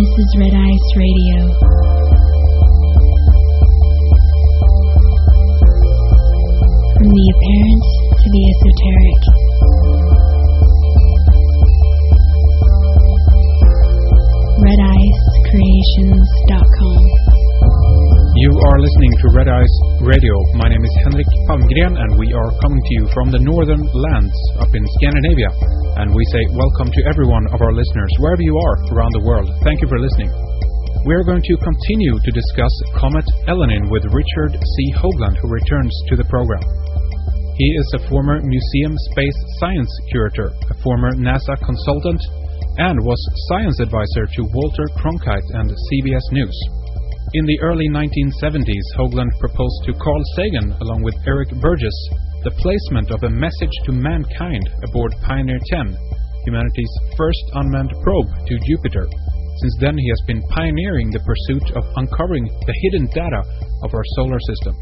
This is Red Ice Radio. From the apparent to the esoteric. RedIceCreations.com. You are listening to Red Ice Radio. My name is Henrik Palmgren, and we are coming to you from the northern lands up in Scandinavia. And we say welcome to every one of our listeners, wherever you are around the world. Thank you for listening. We are going to continue to discuss Comet Elenin with Richard C. Hoagland, who returns to the program. He is a former Museum Space Science Curator, a former NASA consultant, and was science advisor to Walter Cronkite and CBS News. In the early 1970s, Hoagland proposed to Carl Sagan, along with Eric Burgess, the placement of a message to mankind aboard Pioneer 10, humanity's first unmanned probe to Jupiter. Since then, he has been pioneering the pursuit of uncovering the hidden data of our solar system.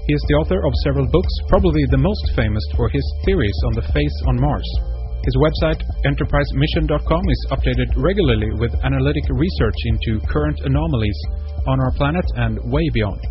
He is the author of several books, probably the most famous for his theories on the face on Mars. His website, enterprisemission.com, is updated regularly with analytic research into current anomalies on our planet and way beyond.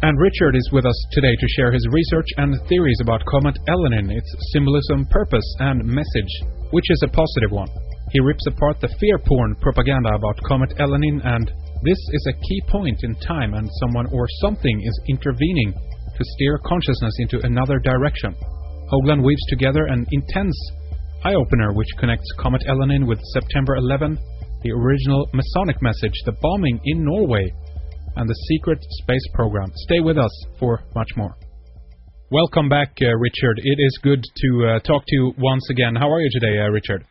And Richard is with us today to share his research and theories about Comet Elenin, its symbolism, purpose, and message, which is a positive one. He rips apart the fear-porn propaganda about Comet Elenin, and this is a key point in time, and someone or something is intervening to steer consciousness into another direction. Hoagland weaves together an intense eye-opener which connects Comet Elenin with September 11, the original Masonic message, the bombing in Norway, and the secret space program. Stay with us for much more. Welcome back, Richard. It is good to talk to you once again. How are you today, Richard?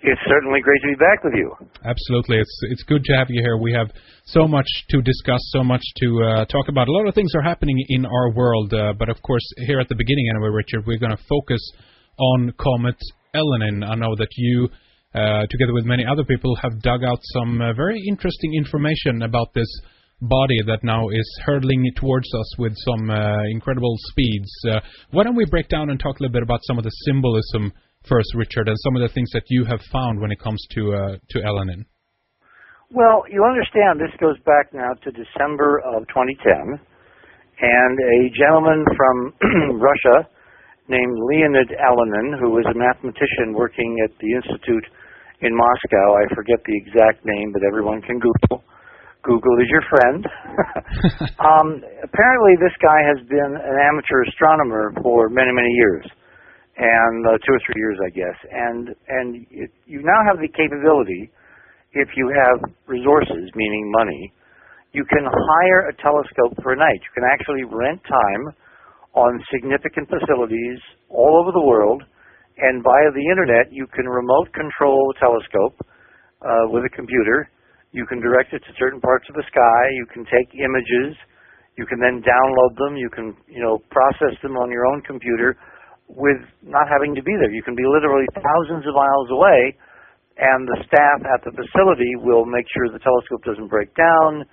It's certainly great to be back with you. Absolutely. It's good to have you here. We have so much to discuss, so much to talk about. A lot of things are happening in our world, but of course, here at the beginning anyway, Richard, we're going to focus on Comet Elenin. I know that you, together with many other people, have dug out some very interesting information about this body that now is hurtling towards us with some incredible speeds. Why don't we break down and talk a little bit about some of the symbolism first, Richard, and some of the things that you have found when it comes to Elenin? Well, you understand this goes back now to December of 2010, and a gentleman from Russia named Leonid Elenin, who was a mathematician working at the Institute in Moscow. I forget the exact name, but everyone can Google. Google is your friend. Apparently, this guy has been an amateur astronomer for many, many years, and 2 or 3 years, I guess. And you now have the capability, if you have resources, meaning money, you can hire a telescope for a night. You can actually rent time on significant facilities all over the world, and via the internet, you can remote control a telescope with a computer. You can direct it to certain parts of the sky. You can take images. You can then download them. You can, process them on your own computer with not having to be there. You can be literally thousands of miles away, and the staff at the facility will make sure the telescope doesn't break down,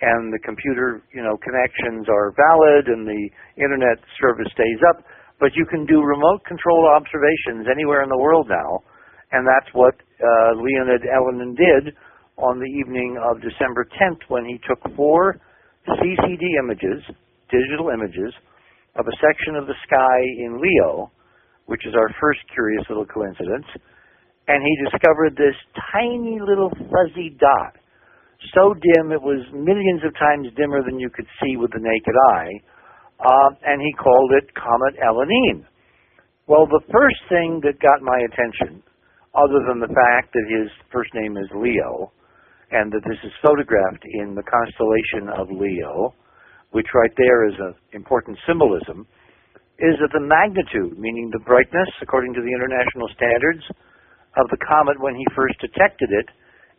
and the computer, connections are valid, and the internet service stays up. But you can do remote control observations anywhere in the world now, and that's what Leonid Elenin did on the evening of December 10th, when he took 4 CCD images, digital images, of a section of the sky in Leo, which is our first curious little coincidence, and he discovered this tiny little fuzzy dot, so dim it was millions of times dimmer than you could see with the naked eye, and he called it Comet Elenin. Well, the first thing that got my attention, other than the fact that his first name is Leo, and that this is photographed in the constellation of Leo, which right there is an important symbolism, is that the magnitude, meaning the brightness, according to the international standards, of the comet when he first detected it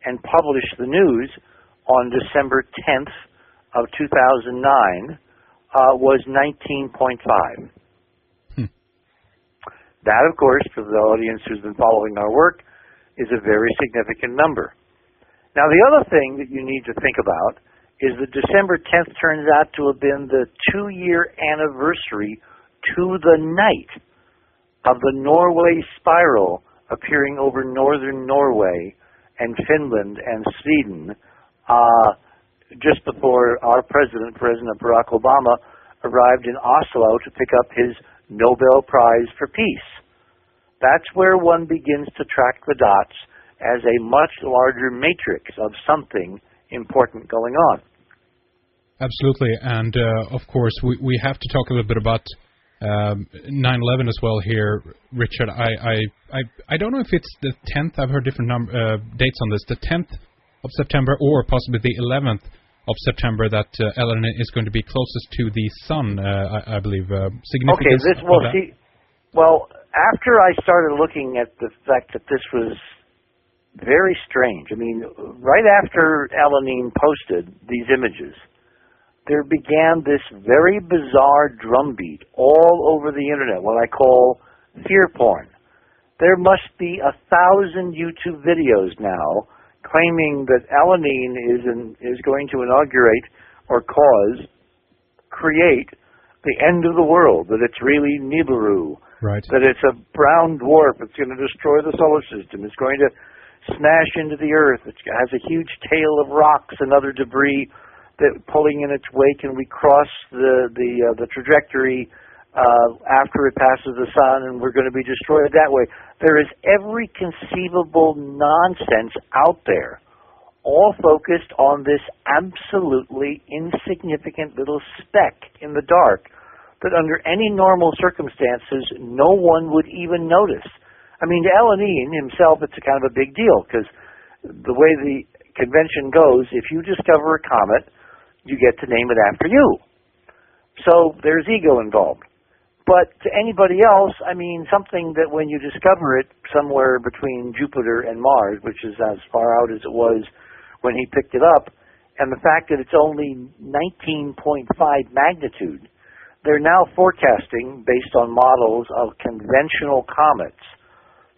and published the news on December 10th of 2009, was 19.5. That, of course, for the audience who's been following our work, is a very significant number. Now, the other thing that you need to think about is that December 10th turns out to have been the 2-year anniversary to the night of the Norway spiral appearing over northern Norway and Finland and Sweden just before our President Barack Obama, arrived in Oslo to pick up his Nobel Prize for Peace. That's where one begins to track the dots as a much larger matrix of something important going on. Absolutely, and of course we have to talk a little bit about 9/11 as well here, Richard. I don't know if it's the 10th. I've heard different dates on this. The 10th of September or possibly the 11th of September that Elenin is going to be closest to the sun. I believe. Significance. Okay. Well, after I started looking at the fact that this was very strange. I mean, right after Elenin posted these images, there began this very bizarre drumbeat all over the internet, what I call fear porn. There must be 1,000 YouTube videos now claiming that Elenin is going to inaugurate or create the end of the world, that it's really Nibiru, right, that it's a brown dwarf, it's going to destroy the solar system, it's going to smash into the Earth, it has a huge tail of rocks and other debris that pulling in its wake, and we cross the trajectory after it passes the sun, and we're going to be destroyed that way. There is every conceivable nonsense out there, all focused on this absolutely insignificant little speck in the dark that under any normal circumstances no one would even notice. I mean, to Elenin himself, it's a kind of a big deal, because the way the convention goes, if you discover a comet, you get to name it after you. So there's ego involved. But to anybody else, I mean, something that when you discover it somewhere between Jupiter and Mars, which is as far out as it was when he picked it up, and the fact that it's only 19.5 magnitude, they're now forecasting, based on models of conventional comets,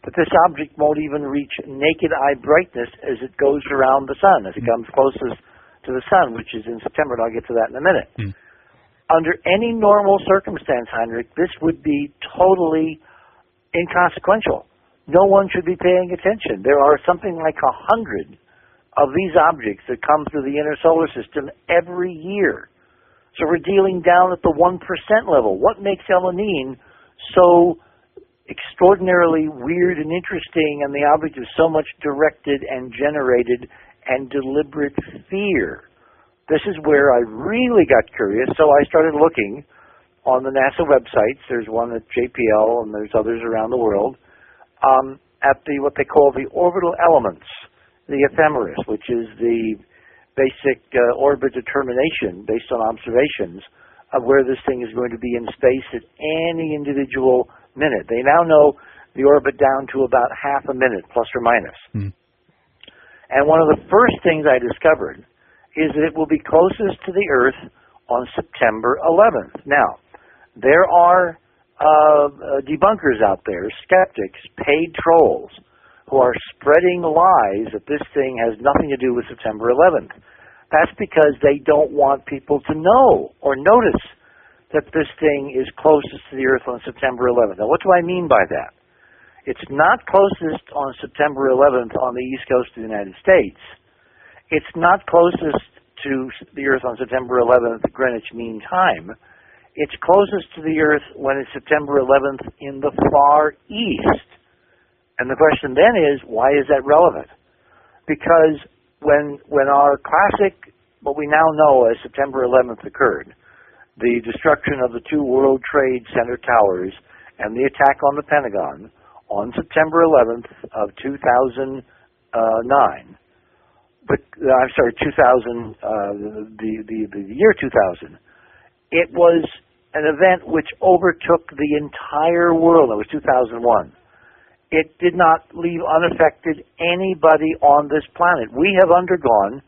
that this object won't even reach naked eye brightness as it goes around the sun, as it comes closest to the sun, which is in September, and I'll get to that in a minute. Under any normal circumstance, Heinrich, this would be totally inconsequential. No one should be paying attention. There are something like 100 of these objects that come through the inner solar system every year. So we're dealing down at the 1% level. What makes Elenin so extraordinarily weird and interesting, and the object is so much directed and generated and deliberate fear? This is where I really got curious, so I started looking on the NASA websites. There's one at JPL, and there's others around the world, at what they call the orbital elements, the ephemeris, which is the basic orbit determination based on observations of where this thing is going to be in space at any individual minute. They now know the orbit down to about half a minute, plus or minus. And one of the first things I discovered is that it will be closest to the Earth on September 11th. Now, there are debunkers out there, skeptics, paid trolls, who are spreading lies that this thing has nothing to do with September 11th. That's because they don't want people to know or notice that this thing is closest to the Earth on September 11th. Now, what do I mean by that? It's not closest on September 11th on the East Coast of the United States. It's not closest to the Earth on September 11th, Greenwich Mean Time. It's closest to the Earth when it's September 11th in the Far East. And the question then is, why is that relevant? Because when our classic, what we now know as September 11th occurred, the destruction of the two World Trade Center towers and the attack on the Pentagon on September 11th of 2009, the year 2000, it was an event which overtook the entire world. It was 2001. It did not leave unaffected anybody on this planet. We have undergone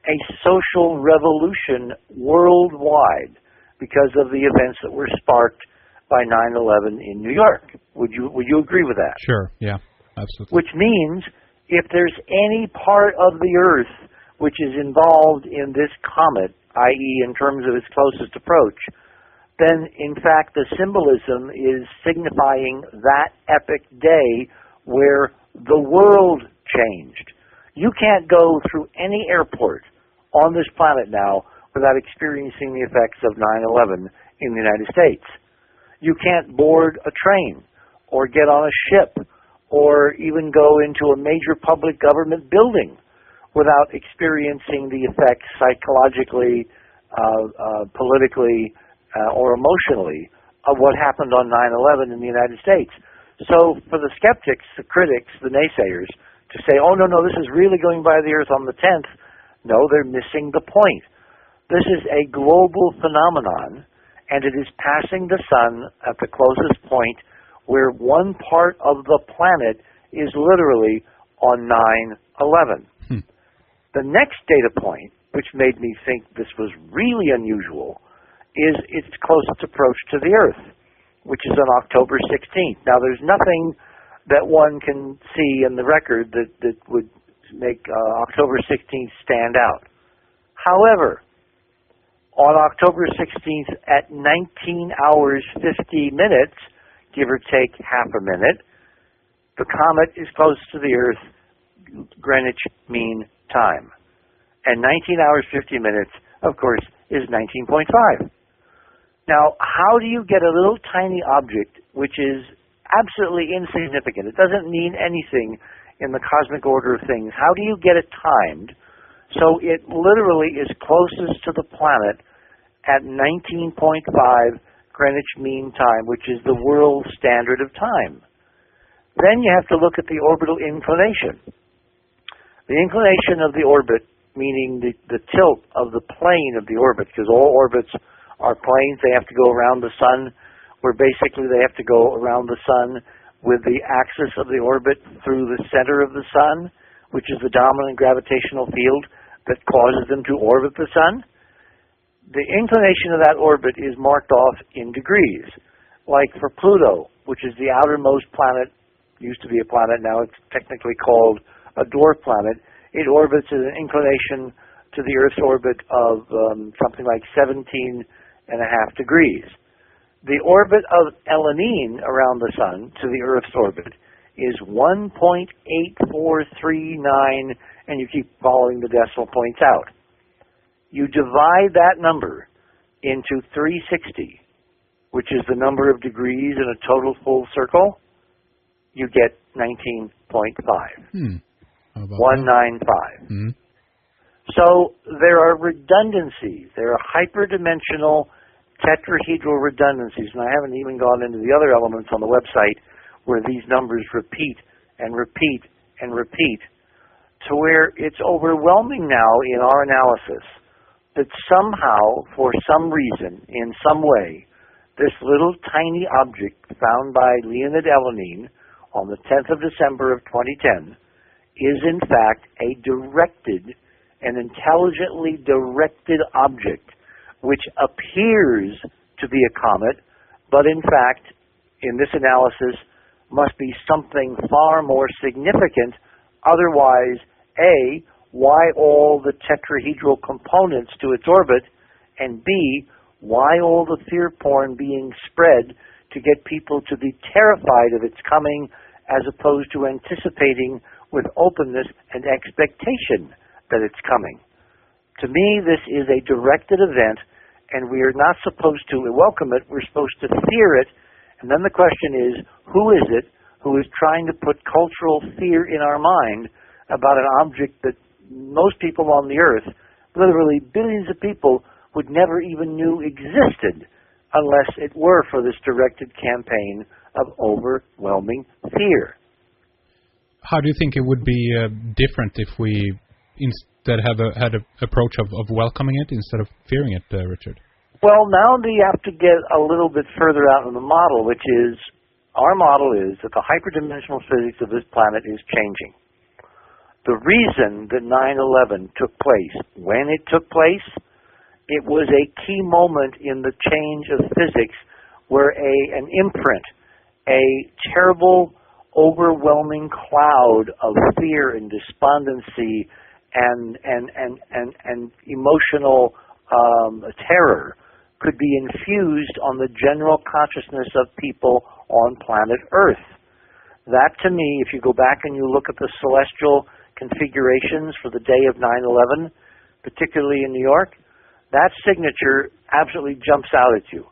a social revolution worldwide because of the events that were sparked by 9/11 in New York. Would you agree with that? Sure, yeah, absolutely. Which means if there's any part of the Earth which is involved in this comet, i.e. in terms of its closest approach, then in fact the symbolism is signifying that epic day where the world changed. You can't go through any airport on this planet now without experiencing the effects of 9/11 in the United States. You can't board a train or get on a ship or even go into a major public government building without experiencing the effects psychologically, politically, or emotionally of what happened on 9/11 in the United States. So for the skeptics, the critics, the naysayers, to say, oh, no, this is really going by the Earth on the 10th, no, they're missing the point. This is a global phenomenon, and it is passing the sun at the closest point where one part of the planet is literally on 9/11. The next data point, which made me think this was really unusual, is its closest approach to the Earth, which is on October 16th. Now, there's nothing that one can see in the record that would make October 16th stand out. However, on October 16th at 19 hours 50 minutes, give or take half a minute, the comet is close to the Earth, Greenwich Mean Time. And 19 hours 50 minutes, of course, is 19.5. Now, how do you get a little tiny object which is absolutely insignificant? It doesn't mean anything in the cosmic order of things. How do you get it timed so it literally is closest to the planet at 19.5 Greenwich Mean Time, which is the world standard of time? Then you have to look at the orbital inclination. The inclination of the orbit, meaning the tilt of the plane of the orbit, because all orbits are planes. They have to go around the sun, where basically they have to go around the sun with the axis of the orbit through the center of the sun, which is the dominant gravitational field that causes them to orbit the sun. The inclination of that orbit is marked off in degrees. Like for Pluto, which is the outermost planet, used to be a planet, now it's technically called a dwarf planet. It orbits at an inclination to the Earth's orbit of something like 17.5 degrees. The orbit of Elenin around the Sun to the Earth's orbit is 1.8439, and you keep following the decimal points out. You divide that number into 360, which is the number of degrees in a total full circle, you get 19.5. 195. So there are redundancies. There are hyperdimensional tetrahedral redundancies, and I haven't even gone into the other elements on the website where these numbers repeat and repeat and repeat, to where it's overwhelming now in our analysis that somehow, for some reason, in some way, this little tiny object found by Leonid Elenin on the 10th of December of 2010 is in fact a directed, an intelligently directed object which appears to be a comet, but in fact, in this analysis, must be something far more significant. Otherwise, A, why all the tetrahedral components to its orbit, and B, why all the fear porn being spread to get people to be terrified of its coming as opposed to anticipating with openness and expectation that it's coming. To me, this is a directed event, and we are not supposed to welcome it. We're supposed to fear it. And then the question is, who is it who is trying to put cultural fear in our mind about an object that most people on the Earth, literally billions of people, would never even knew existed unless it were for this directed campaign of overwhelming fear. How do you think it would be different if we instead had an approach of welcoming it instead of fearing it, Richard? Well, now you have to get a little bit further out in the model, which is, our model is that the hyperdimensional physics of this planet is changing. The reason that 9/11 took place, when it took place, it was a key moment in the change of physics where an imprint, a terrible, overwhelming cloud of fear and despondency and emotional terror could be infused on the general consciousness of people on planet Earth. That, to me, if you go back and you look at the celestial configurations for the day of 9/11, particularly in New York, that signature absolutely jumps out at you.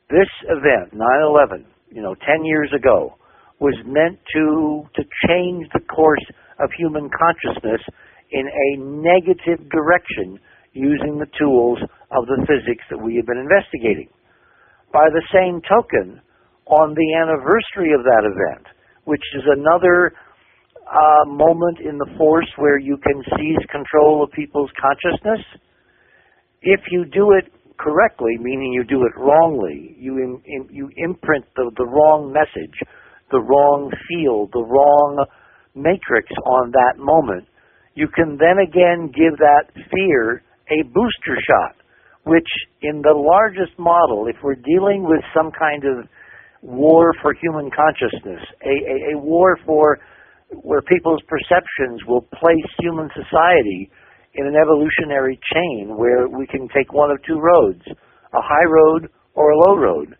This event, 9/11, 10 years ago, was meant to change the course of human consciousness in a negative direction using the tools of the physics that we have been investigating. By the same token, on the anniversary of that event, which is another moment in the Force where you can seize control of people's consciousness, if you do it correctly, meaning you do it wrongly, you imprint the wrong message, the wrong field, the wrong matrix on that moment, you can then again give that fear a booster shot, which in the largest model, if we're dealing with some kind of war for human consciousness, a war for where people's perceptions will place human society in an evolutionary chain where we can take one of two roads, a high road or a low road.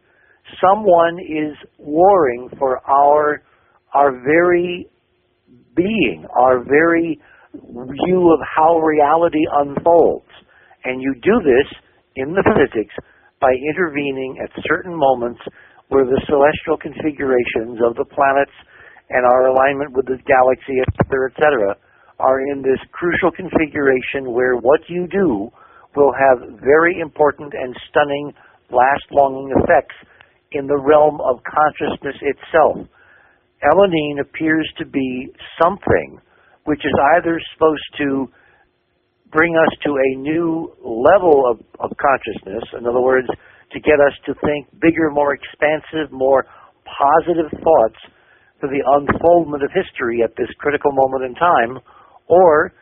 Someone is warring for our very being, our very view of how reality unfolds. And you do this in the physics by intervening at certain moments where the celestial configurations of the planets and our alignment with the galaxy, etc., are in this crucial configuration where what you do will have very important and stunning, last-longing effects in the realm of consciousness itself. Elenin appears to be something which is either supposed to bring us to a new level of consciousness, in other words, to get us to think bigger, more expansive, more positive thoughts for the unfoldment of history at this critical moment in time, or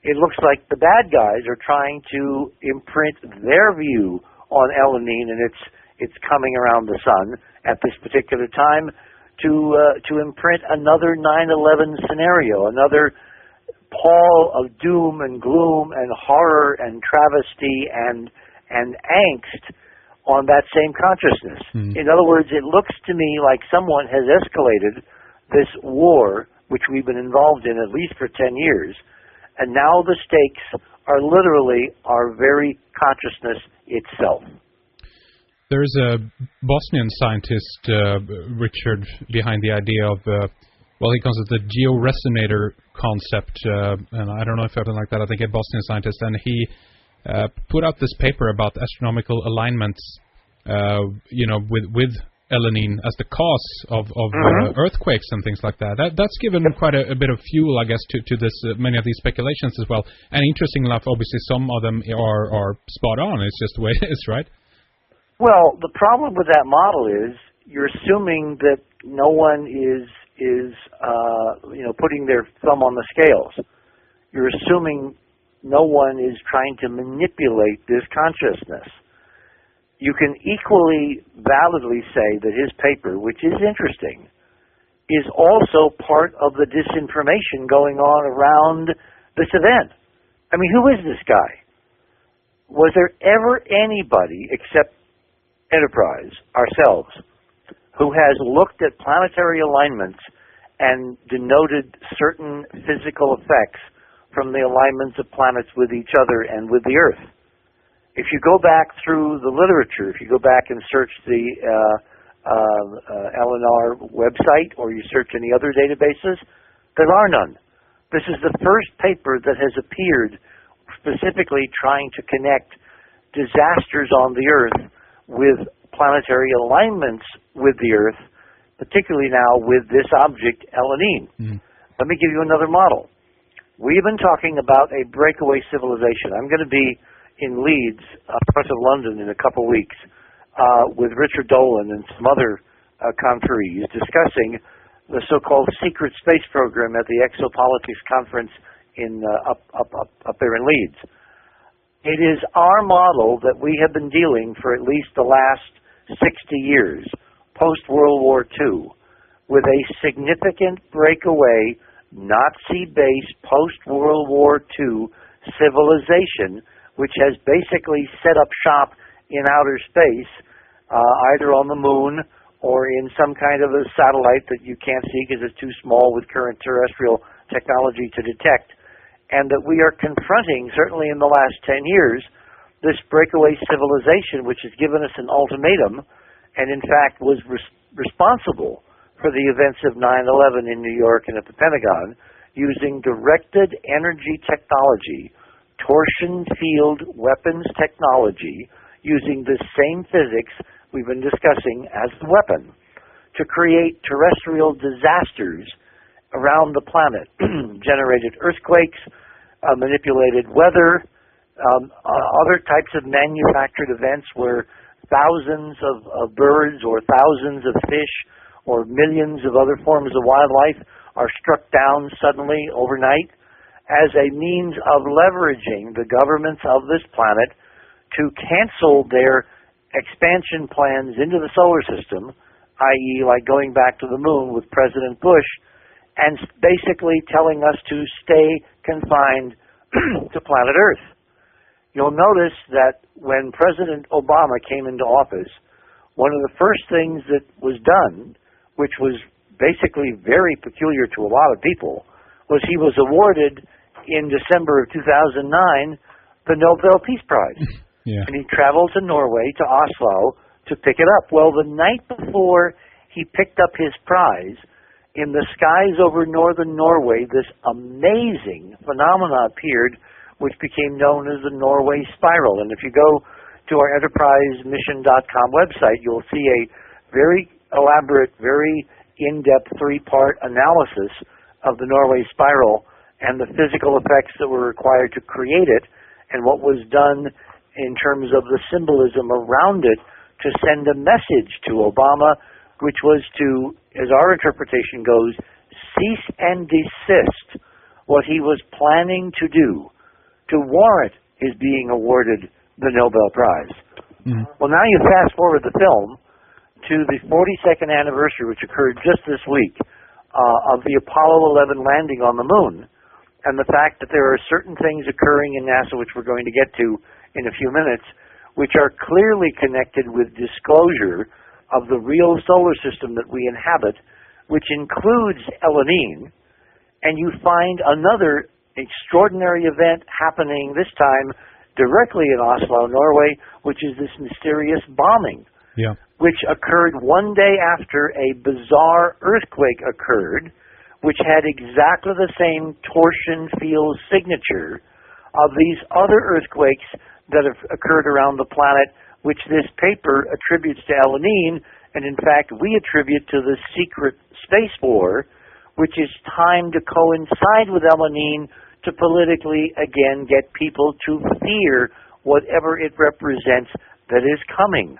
it looks like the bad guys are trying to imprint their view on Elenin and its coming around the sun at this particular time to imprint another 9/11 scenario, another pall of doom and gloom and horror and travesty and angst on that same consciousness. In other words, it looks to me like someone has escalated this war, which we've been involved in at least for 10 years, and now the stakes are literally our very consciousness itself. There's a Bosnian scientist, Richard, behind the idea of, he calls it the georesonator concept, and I don't know if something like that. I think a Bosnian scientist, and he put out this paper about astronomical alignments, with Elenin as the cause of earthquakes and things like that. That's given quite a bit of fuel, I guess, to this many of these speculations as well. And interesting enough, obviously, some of them are spot on. It's just the way it is, right? Well, the problem with that model is you're assuming that no one is putting their thumb on the scales. You're assuming no one is trying to manipulate this consciousness. You can equally validly say that his paper, which is interesting, is also part of the disinformation going on around this event. I mean, who is this guy? Was there ever anybody except Enterprise, ourselves, who has looked at planetary alignments and denoted certain physical effects from the alignments of planets with each other and with the Earth? If you go back through the literature, if you go back and search the LNR website or you search any other databases, there are none. This is the first paper that has appeared specifically trying to connect disasters on the Earth with planetary alignments with the Earth, particularly now with this object, Elenin. Let me give you another model. We've been talking about a breakaway civilization. I'm going to be in Leeds, north of London, in a couple weeks with Richard Dolan and some other conferees discussing the so-called secret space program at the Exopolitics Conference in up there in Leeds. It is our model that we have been dealing for at least the last 60 years, post-World War II, with a significant breakaway, Nazi-based post-World War II civilization, which has basically set up shop in outer space, either on the moon or in some kind of a satellite that you can't see because it's too small with current terrestrial technology to detect. and that we are confronting, certainly in the last 10 years, this breakaway civilization which has given us an ultimatum and in fact was responsible for the events of 9/11 in New York and at the Pentagon, using directed energy technology, torsion field weapons technology, using the same physics we've been discussing as the weapon, to create terrestrial disasters around the planet, generated earthquakes, manipulated weather, other types of manufactured events where thousands of birds or thousands of fish or millions of other forms of wildlife are struck down suddenly overnight as a means of leveraging the governments of this planet to cancel their expansion plans into the solar system, i.e. like going back to the moon with President Bush, and basically telling us to stay confined to planet Earth. You'll notice that when President Obama came into office, one of the first things that was done, which was basically very peculiar to a lot of people, was he was awarded in December of 2009 the Nobel Peace Prize. Yeah. And he traveled to Norway, to Oslo, to pick it up. Well, the night before he picked up his prize, in the skies over northern Norway, this amazing phenomena appeared, which became known as the Norway Spiral. And if you go to our enterprisemission.com website, you'll see a very elaborate, very in-depth three-part analysis of the Norway Spiral and the physical effects that were required to create it and what was done in terms of the symbolism around it to send a message to Obama, which was to, as our interpretation goes, cease and desist what he was planning to do to warrant his being awarded the Nobel Prize. Well, now you fast forward the film to the 42nd anniversary, which occurred just this week, of the Apollo 11 landing on the moon, and the fact that there are certain things occurring in NASA, which we're going to get to in a few minutes, which are clearly connected with disclosure of the real solar system that we inhabit, which includes Elenin, and you find another extraordinary event happening, this time directly in Oslo, Norway, which is this mysterious bombing, which occurred one day after a bizarre earthquake occurred, which had exactly the same torsion field signature of these other earthquakes that have occurred around the planet, which this paper attributes to Elenin, and in fact we attribute to the secret space war, which is timed to coincide with Elenin to politically, again, get people to fear whatever it represents that is coming.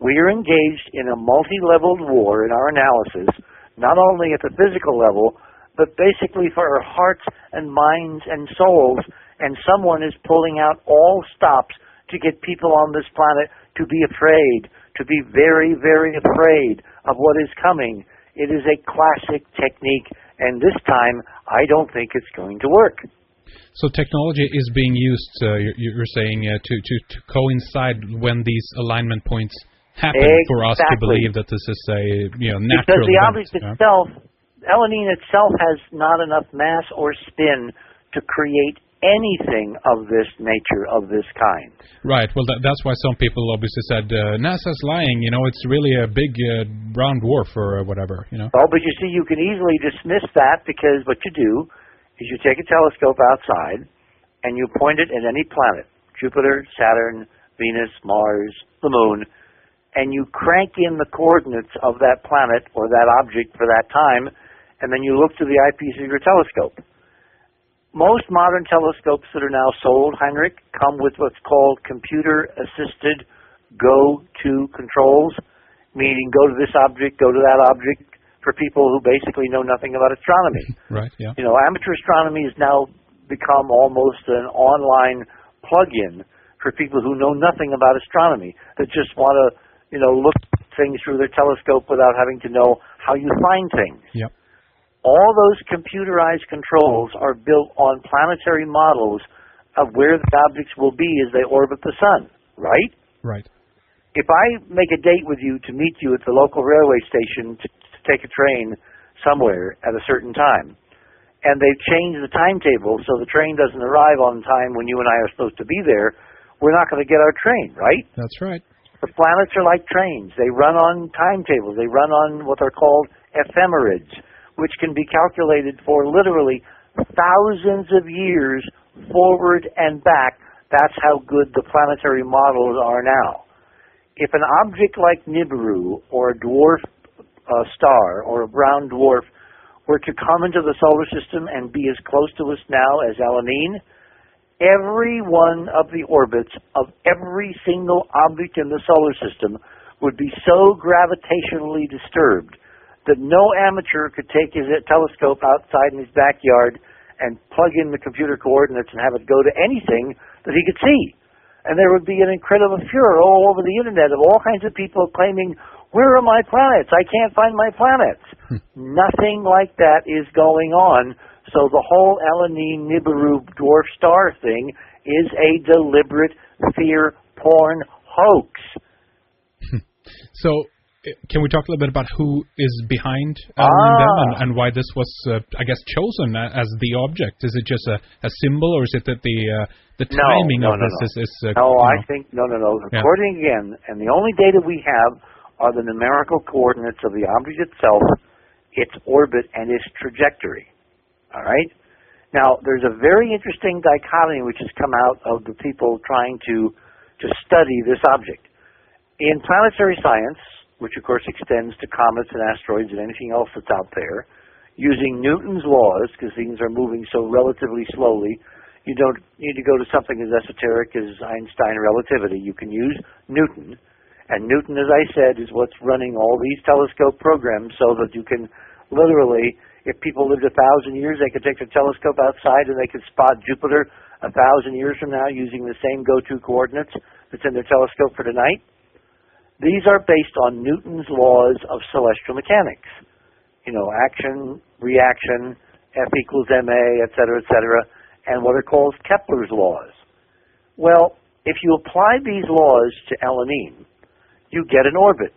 We are engaged in a multi-leveled war in our analysis, not only at the physical level, but basically for our hearts and minds and souls, and someone is pulling out all stops to get people on this planet to be afraid, to be very, very afraid of what is coming. It is a classic technique, and this time I don't think it's going to work. So technology is being used, you're saying, to coincide when these alignment points happen for us to believe that this is a natural because the event, object itself, Elenin itself, has not enough mass or spin to create anything of this nature, of this kind. Right. Well, that's why some people obviously said NASA's lying. It's really a big brown dwarf or whatever. Oh, but you see, you can easily dismiss that, because what you do is you take a telescope outside and you point it at any planet, Jupiter, Saturn, Venus, Mars, the Moon, and you crank in the coordinates of that planet or that object for that time, and then you look to the eyepiece of your telescope. Most modern telescopes that are now sold, Heinrich, come with what's called computer-assisted go-to controls, meaning go to this object, go to that object, for people who basically know nothing about astronomy. Right, yeah. Amateur astronomy has now become almost an online plug-in for people who know nothing about astronomy, that just want to, look at things through their telescope without having to know how you find things. Yep. All those computerized controls are built on planetary models of where the objects will be as they orbit the sun, right? Right. If I make a date with you to meet you at the local railway station to take a train somewhere at a certain time, and they've changed the timetable so the train doesn't arrive on time when you and I are supposed to be there, we're not going to get our train, right? That's right. The planets are like trains. They run on timetables. They run on what are called ephemerids, which can be calculated for literally thousands of years forward and back. That's how good the planetary models are now. If an object like Nibiru or a dwarf star or a brown dwarf were to come into the solar system and be as close to us now as Elenin, every one of the orbits of every single object in the solar system would be so gravitationally disturbed that no amateur could take his telescope outside in his backyard and plug in the computer coordinates and have it go to anything that he could see. And there would be an incredible furor all over the internet of all kinds of people claiming, where are my planets? I can't find my planets. Nothing like that is going on. So the whole Elenin Nibiru dwarf star thing is a deliberate fear porn hoax. So, can we talk a little bit about who is behind them and why this was, I guess, chosen as the object? Is it just a symbol, or is it that the timing of this is? I think no. Yeah. According again, and the only data we have are the numerical coordinates of the object itself, its orbit, and its trajectory. All right? Now, there's a very interesting dichotomy which has come out of the people trying to study this object. In planetary science, which of course extends to comets and asteroids and anything else that's out there, using Newton's laws, because things are moving so relatively slowly, you don't need to go to something as esoteric as Einstein relativity. You can use Newton. And Newton, as I said, is what's running all these telescope programs so that you can literally, if people lived 1,000 years, they could take their telescope outside and they could spot Jupiter 1,000 years from now using the same go-to coordinates that's in their telescope for tonight. These are based on Newton's laws of celestial mechanics. You know, action, reaction, F equals ma, et cetera, and what are called Kepler's laws. Well, if you apply these laws to Elenin, you get an orbit.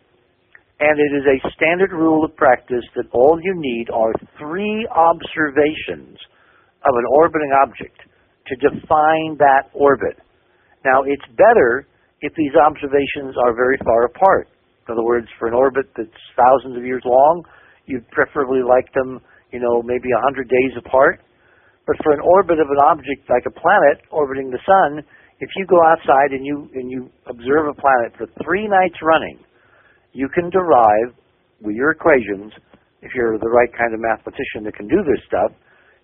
And it is a standard rule of practice that all you need are 3 observations of an orbiting object to define that orbit. Now, it's better if these observations are very far apart. In other words, for an orbit that's thousands of years long, you'd preferably like them, maybe 100 days apart. But for an orbit of an object like a planet orbiting the sun, if you go outside and you observe a planet for 3 nights running, you can derive, with your equations, if you're the right kind of mathematician that can do this stuff,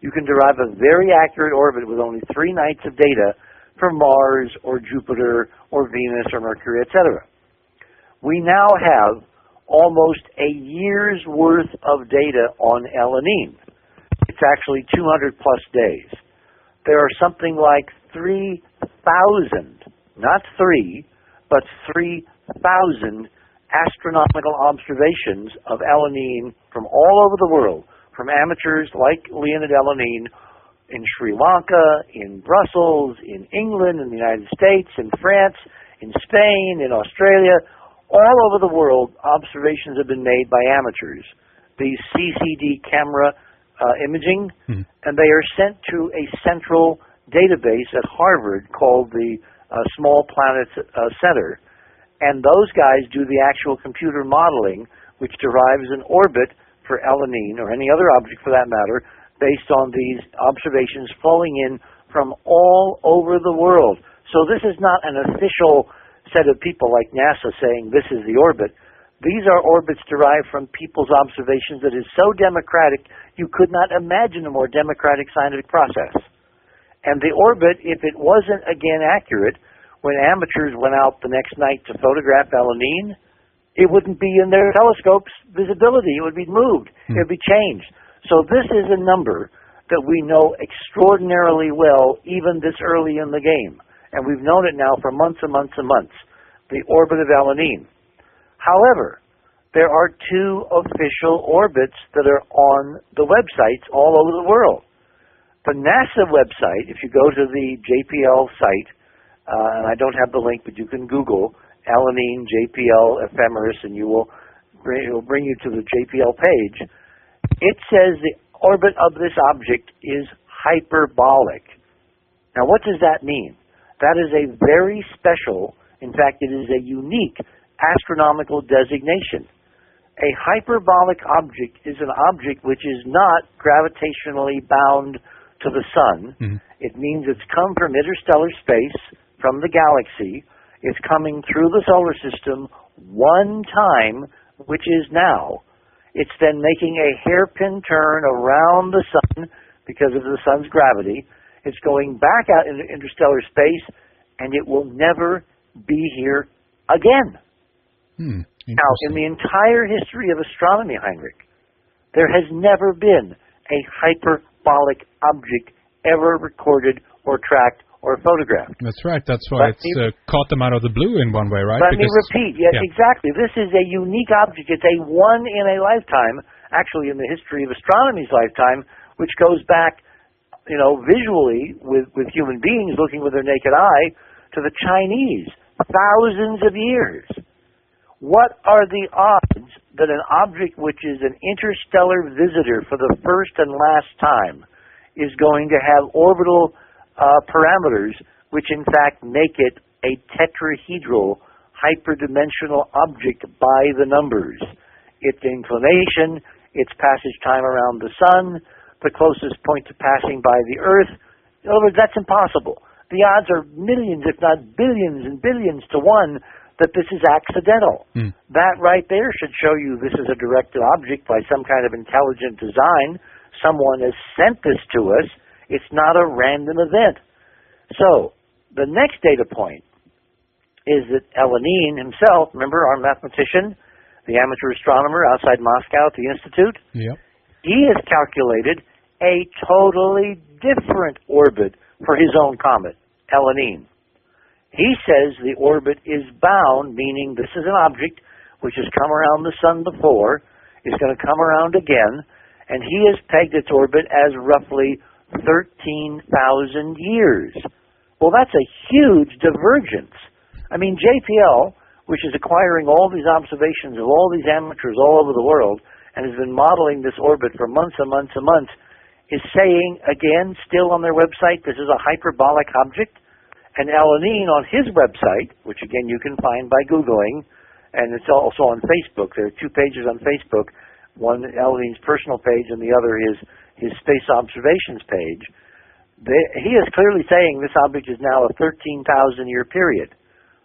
you can derive a very accurate orbit with only 3 nights of data for Mars or Jupiter or Venus or Mercury, etc. We now have almost a year's worth of data on Elenin. It's actually 200 plus days. There are something like 3,000, not 3, but 3,000 astronomical observations of Elenin from all over the world, from amateurs like Leonid Elenin in Sri Lanka, in Brussels, in England, in the United States, in France, in Spain, in Australia, all over the world. Observations have been made by amateurs. These CCD camera imaging, and they are sent to a central database at Harvard called the Small Planets Center. And those guys do the actual computer modeling, which derives an orbit for Elenin, or any other object for that matter, based on these observations flowing in from all over the world. So this is not an official set of people like NASA saying this is the orbit. These are orbits derived from people's observations that is so democratic you could not imagine a more democratic scientific process. And the orbit, if it wasn't again accurate, when amateurs went out the next night to photograph Elenin, it wouldn't be in their telescope's visibility. It would be moved. It would be changed. So this is a number that we know extraordinarily well, even this early in the game. And we've known it now for months and months and months, the orbit of Elenin. However, there are 2 official orbits that are on the websites all over the world. The NASA website, if you go to the JPL site, and I don't have the link, but you can Google Elenin JPL ephemeris, and it will bring you to the JPL page. It says the orbit of this object is hyperbolic. Now, what does that mean? That is a very special, in fact, it is a unique astronomical designation. A hyperbolic object is an object which is not gravitationally bound to the sun. Mm-hmm. It means it's come from interstellar space, from the galaxy. It's coming through the solar system one time, which is now. It's then making a hairpin turn around the sun because of the sun's gravity. It's going back out into interstellar space, and it will never be here again. Now, in the entire history of astronomy, Heinrich, there has never been a hyperbolic object ever recorded or tracked or photographed. That's right. That's why it's caught them out of the blue in one way, right? Let me repeat. Yeah, exactly. This is a unique object. It's a one in a lifetime, actually in the history of astronomy's lifetime, which goes back, visually with human beings looking with their naked eye to the Chinese, thousands of years. What are the odds that an object which is an interstellar visitor for the first and last time is going to have orbital parameters which in fact make it a tetrahedral, hyperdimensional object by the numbers? Its inclination, its passage time around the sun, the closest point to passing by the Earth. In other words, that's impossible. The odds are millions, if not billions and billions to one, that this is accidental. That right there should show you this is a directed object by some kind of intelligent design. Someone has sent this to us. It's not a random event. So, the next data point is that Elenin himself, remember our mathematician, the amateur astronomer outside Moscow at the Institute? Yep. He has calculated a totally different orbit for his own comet, Elenin. He says the orbit is bound, meaning this is an object which has come around the sun before, is going to come around again, and he has pegged its orbit as roughly 13,000 years. Well, that's a huge divergence. I mean, JPL, which is acquiring all these observations of all these amateurs all over the world, and has been modeling this orbit for months and months and months, is saying, again, still on their website, this is a hyperbolic object. And Elenin on his website, which again you can find by Googling, and it's also on Facebook. There are two pages on Facebook, one Elenin's personal page and the other his space observations page. He is clearly saying this object is now a 13,000-year period.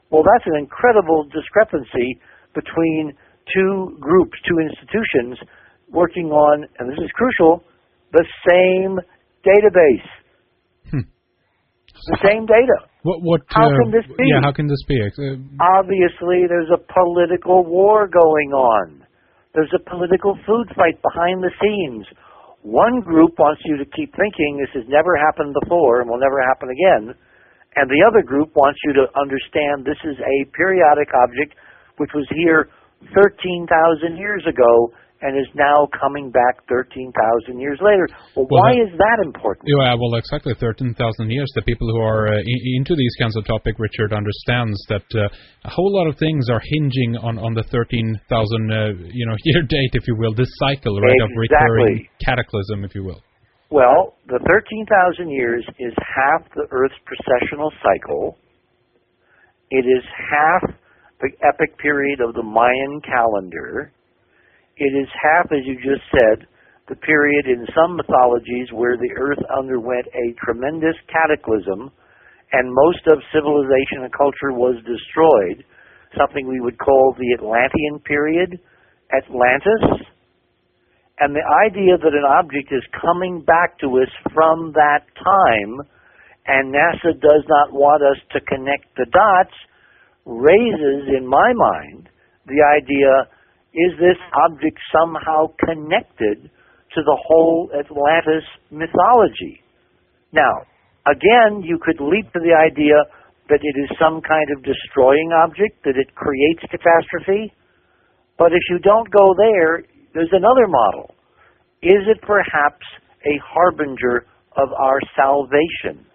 Well, that's an incredible discrepancy between two groups, two institutions, working on, and this is crucial, the same database. The same data. How can this be? Yeah, how can this be? Obviously, there's a political war going on. There's a political food fight behind the scenes. One group wants you to keep thinking this has never happened before and will never happen again, and the other group wants you to understand this is a periodic object which was here 13,000 years ago and is now coming back 13,000 years later. Well, why is that important? Yeah, well, exactly 13,000 years. The people who are into these kinds of topics, Richard, understands that a whole lot of things are hinging on the 13,000 year date, if you will, this cycle, right, of recurring cataclysm, if you will. Well, the 13,000 years is half the Earth's precessional cycle. It is half the epic period of the Mayan calendar. It is half, as you just said, the period in some mythologies where the Earth underwent a tremendous cataclysm and most of civilization and culture was destroyed, something we would call the Atlantean period, Atlantis. And the idea that an object is coming back to us from that time and NASA does not want us to connect the dots raises, in my mind, the idea, is this object somehow connected to the whole Atlantis mythology? Now, again, you could leap to the idea that it is some kind of destroying object, that it creates catastrophe. But if you don't go there, there's another model. Is it perhaps a harbinger of our salvation?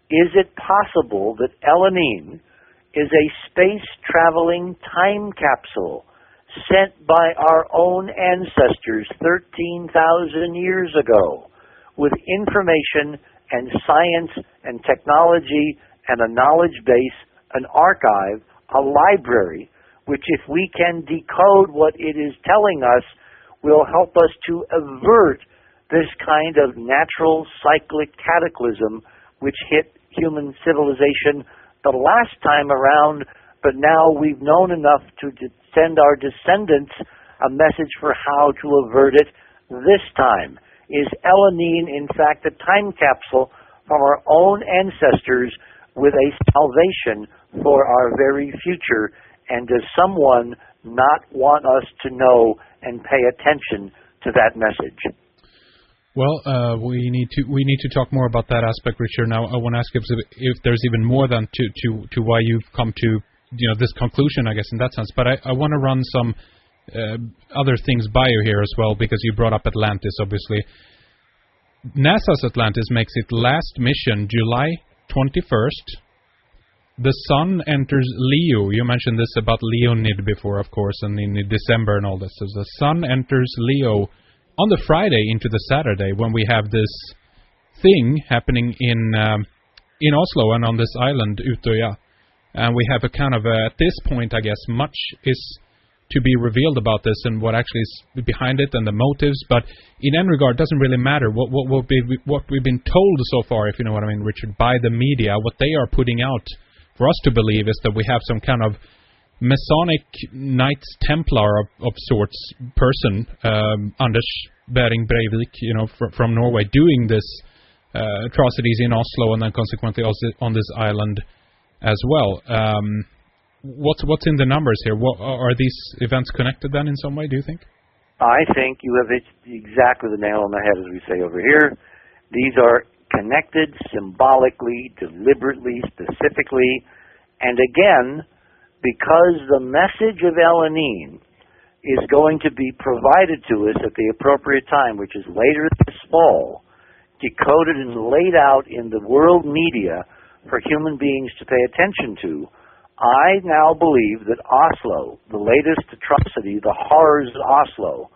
Is it possible that Elenin is a space-traveling time capsule sent by our own ancestors 13,000 years ago with information and science and technology and a knowledge base, an archive, a library, which if we can decode what it is telling us will help us to avert this kind of natural cyclic cataclysm which hit human civilization the last time around, but now we've known enough to send our descendants a message for how to avert it this time. Is Elenin, in fact, a time capsule from our own ancestors with a salvation for our very future? And does someone not want us to know and pay attention to that message? Well, we need to talk more about that aspect, Richard. Now, I want to ask if there's even more than to why you've come to this conclusion, I guess, in that sense. But I want to run some other things by you here as well, because you brought up Atlantis, obviously. NASA's Atlantis makes its last mission July 21st. The sun enters Leo. You mentioned this about Leonid before, of course, and in December and all this. So the sun enters Leo on the Friday into the Saturday, when we have this thing happening in Oslo and on this island, Utøya. And we have a kind of, at this point, I guess, much is to be revealed about this and what actually is behind it and the motives. But in any regard, it doesn't really matter. What we've been told so far, if you know what I mean, Richard, by the media, what they are putting out for us to believe is that we have some kind of Masonic Knights Templar of sorts person, Anders Behring Breivik, from Norway, doing this atrocities in Oslo and then consequently also on this island as well. What's in the numbers here? Are these events connected then in some way, do you think? I think you have hit exactly the nail on the head, as we say over here. These are connected symbolically, deliberately, specifically, and again, because the message of Elenin is going to be provided to us at the appropriate time, which is later this fall, decoded and laid out in the world media for human beings to pay attention to, I now believe that Oslo, the latest atrocity, the horrors of Oslo,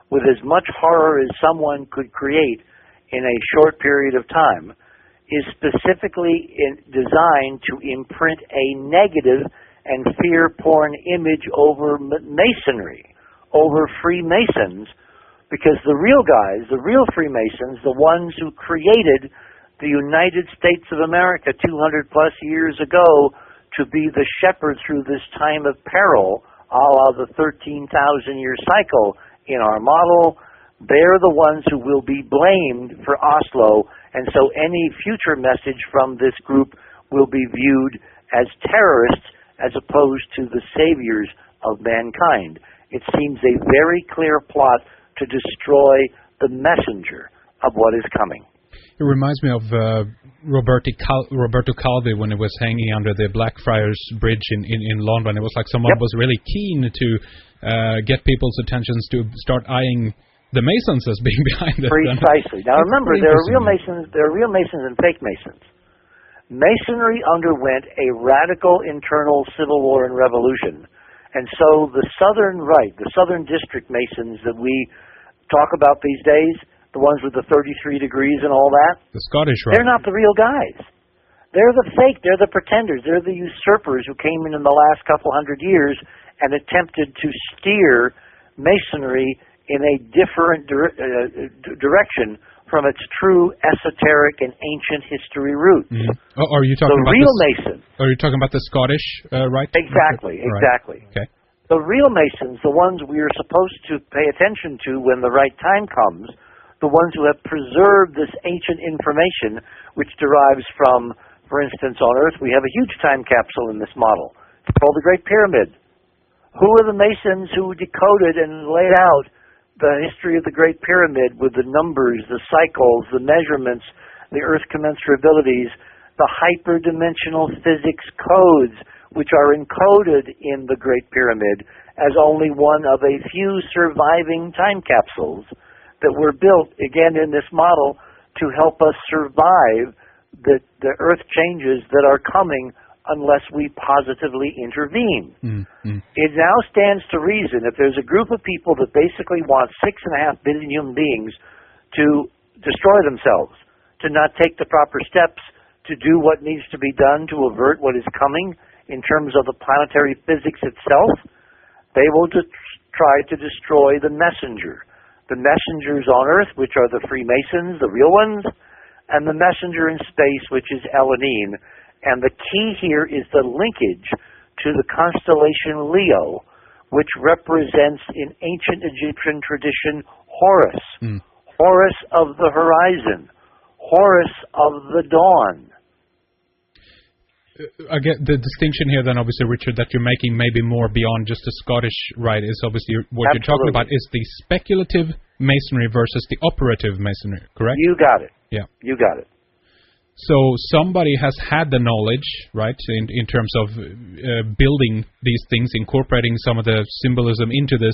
with as much horror as someone could create in a short period of time, is specifically designed to imprint a negative and fear-porn image over Masonry, over Freemasons, because the real guys, the real Freemasons, the ones who created the United States of America 200 plus years ago to be the shepherd through this time of peril, a la the 13,000-year cycle in our model, they're the ones who will be blamed for Oslo, and so any future message from this group will be viewed as terrorists as opposed to the saviors of mankind. It seems a very clear plot to destroy the messenger of what is coming. It reminds me of Roberto Calvi when he was hanging under the Blackfriars Bridge in London. It was like someone was really keen to get people's attentions to start eyeing the Masons as being behind it. Precisely. Now remember, there are real Masons and fake Masons. Masonry underwent a radical internal civil war and revolution. And so the Southern Rite, the Southern District Masons that we talk about these days, the ones with the 33 degrees and all that, the Scottish Rite, they're not the real guys. They're the fake, they're the pretenders, they're the usurpers who came in the last couple hundred years and attempted to steer Masonry in a different direction from its true esoteric and ancient history roots. Mm-hmm. Are you talking about real Mason? Are you talking about the Scottish Rite? Exactly, exactly. Right. Okay. The real Masons, the ones we are supposed to pay attention to when the right time comes, the ones who have preserved this ancient information, which derives from, for instance, on Earth, we have a huge time capsule in this model. It's called the Great Pyramid. Who are the Masons who decoded and laid out the history of the Great Pyramid with the numbers, the cycles, the measurements, the Earth commensurabilities, the hyperdimensional physics codes, which are encoded in the Great Pyramid as only one of a few surviving time capsules that were built, again, in this model to help us survive the Earth changes that are coming unless we positively intervene. It now stands to reason if there's a group of people that basically want 6.5 billion human beings to destroy themselves, to not take the proper steps to do what needs to be done to avert what is coming in terms of the planetary physics itself, they will just try to destroy the messenger. The messengers on Earth, which are the Freemasons, the real ones, and the messenger in space, which is Elenin. And the key here is the linkage to the constellation Leo, which represents in ancient Egyptian tradition Horus. Horus of the horizon. Horus of the dawn. I get the distinction here then, obviously, Richard, that you're making maybe more beyond just the Scottish rite is obviously what you're talking about is the speculative masonry versus the operative masonry, correct? You got it. Yeah. You got it. So somebody has had the knowledge, right, in terms of building these things, incorporating some of the symbolism into this,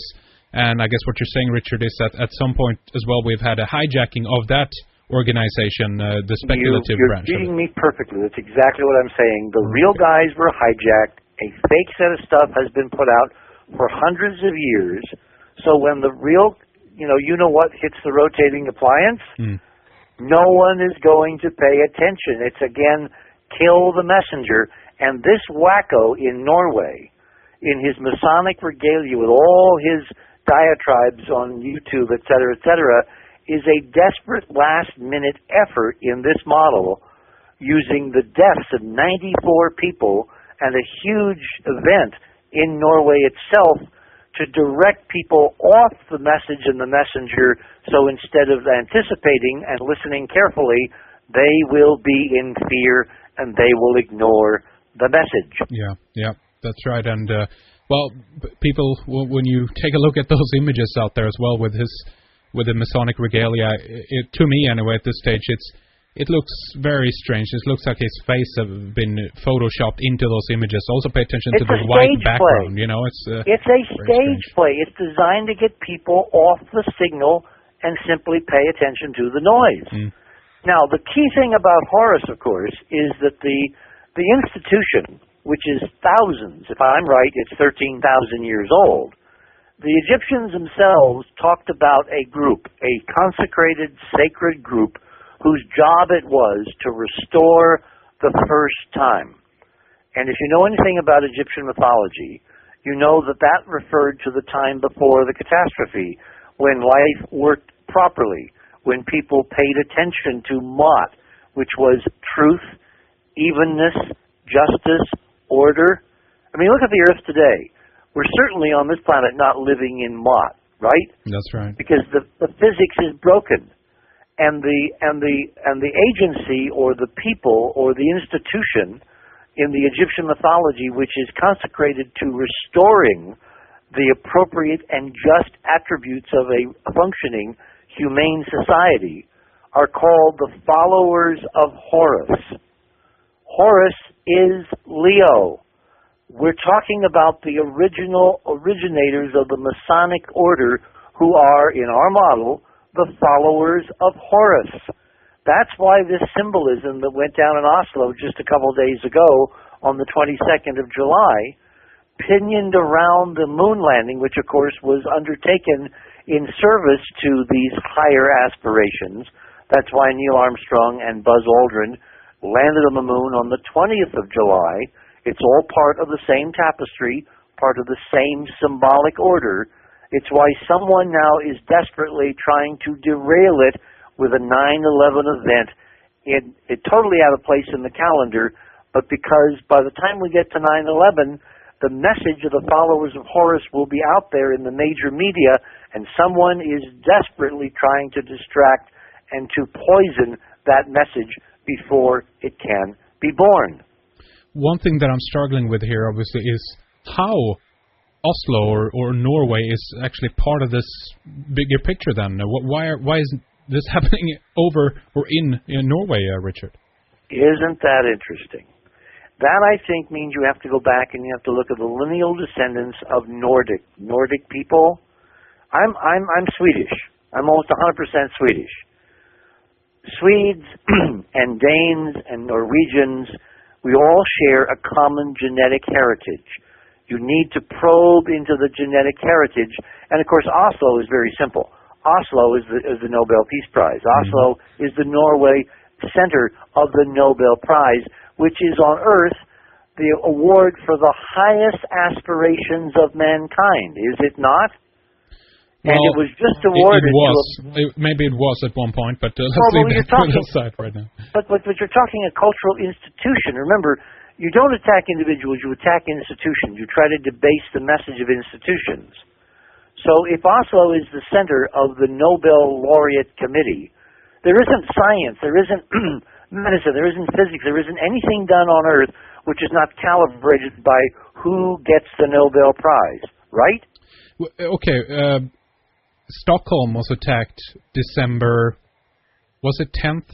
and I guess what you're saying, Richard, is that at some point as well we've had a hijacking of that organization, the speculative branch. You're reading me perfectly. That's exactly what I'm saying. The real guys were hijacked. A fake set of stuff has been put out for hundreds of years. So when the real, you know what hits the rotating appliance, no one is going to pay attention. It's, again, kill the messenger. And this wacko in Norway, in his Masonic regalia with all his diatribes on YouTube, et cetera, is a desperate last-minute effort in this model using the deaths of 94 people and a huge event in Norway itself to direct people off the message and the messenger, so instead of anticipating and listening carefully, they will be in fear and they will ignore the message. Yeah, that's right. And, people, when you take a look at those images out there as well with the Masonic regalia, to me anyway at this stage, it looks very strange. It looks like his face has been photoshopped into those images. Also pay attention to the white background. It's a stage play. It's designed to get people off the signal and simply pay attention to the noise. Now, the key thing about Horus, of course, is that the institution, which is thousands, if I'm right, it's 13,000 years old. The Egyptians themselves talked about a group, a consecrated, sacred group, whose job it was to restore the first time. And if you know anything about Egyptian mythology, you know that that referred to the time before the catastrophe, when life worked properly, when people paid attention to Mot, which was truth, evenness, justice, order. I mean, look at the Earth today. We're certainly on this planet not living in Mot, right? That's right. Because the physics is broken, and the agency or the people or the institution in the Egyptian mythology, which is consecrated to restoring the appropriate and just attributes of a functioning humane society, are called the followers of Horus. Horus is Leo. We're talking about the originators of the Masonic order, who are, in our model, the followers of Horus. That's why this symbolism that went down in Oslo just a couple days ago on the 22nd of July, pinioned around the moon landing, which of course was undertaken in service to these higher aspirations. That's why Neil Armstrong and Buzz Aldrin landed on the moon on the 20th of July. It's all part of the same tapestry, part of the same symbolic order. It's why someone now is desperately trying to derail it with a 9/11 event. It totally out of place in the calendar, but because by the time we get to 9/11, the message of the followers of Horus will be out there in the major media, and someone is desperately trying to distract and to poison that message before it can be born. One thing that I'm struggling with here, obviously, is how Oslo or Norway is actually part of this bigger picture then. Why is this happening over or in Norway, Richard? Isn't that interesting? That, I think, means you have to go back and you have to look at the lineal descendants of Nordic people. I'm Swedish. I'm almost 100% Swedish. Swedes and Danes and Norwegians We all share a common genetic heritage. You need to probe into the genetic heritage. And, of course, Oslo is very simple. Oslo is the Nobel Peace Prize. Oslo is the Norway center of the Nobel Prize, which is on Earth the award for the highest aspirations of mankind, is it not? Well, and it was just awarded maybe it was at one point, but let's leave that to the side right now. But you're talking a cultural institution. Remember, you don't attack individuals, you attack institutions. You try to debase the message of institutions. So if Oslo is the center of the Nobel Laureate Committee, there isn't science, there isn't medicine, there isn't physics, there isn't anything done on Earth which is not calibrated by who gets the Nobel Prize, right? Okay, Stockholm was attacked December, was it 10th,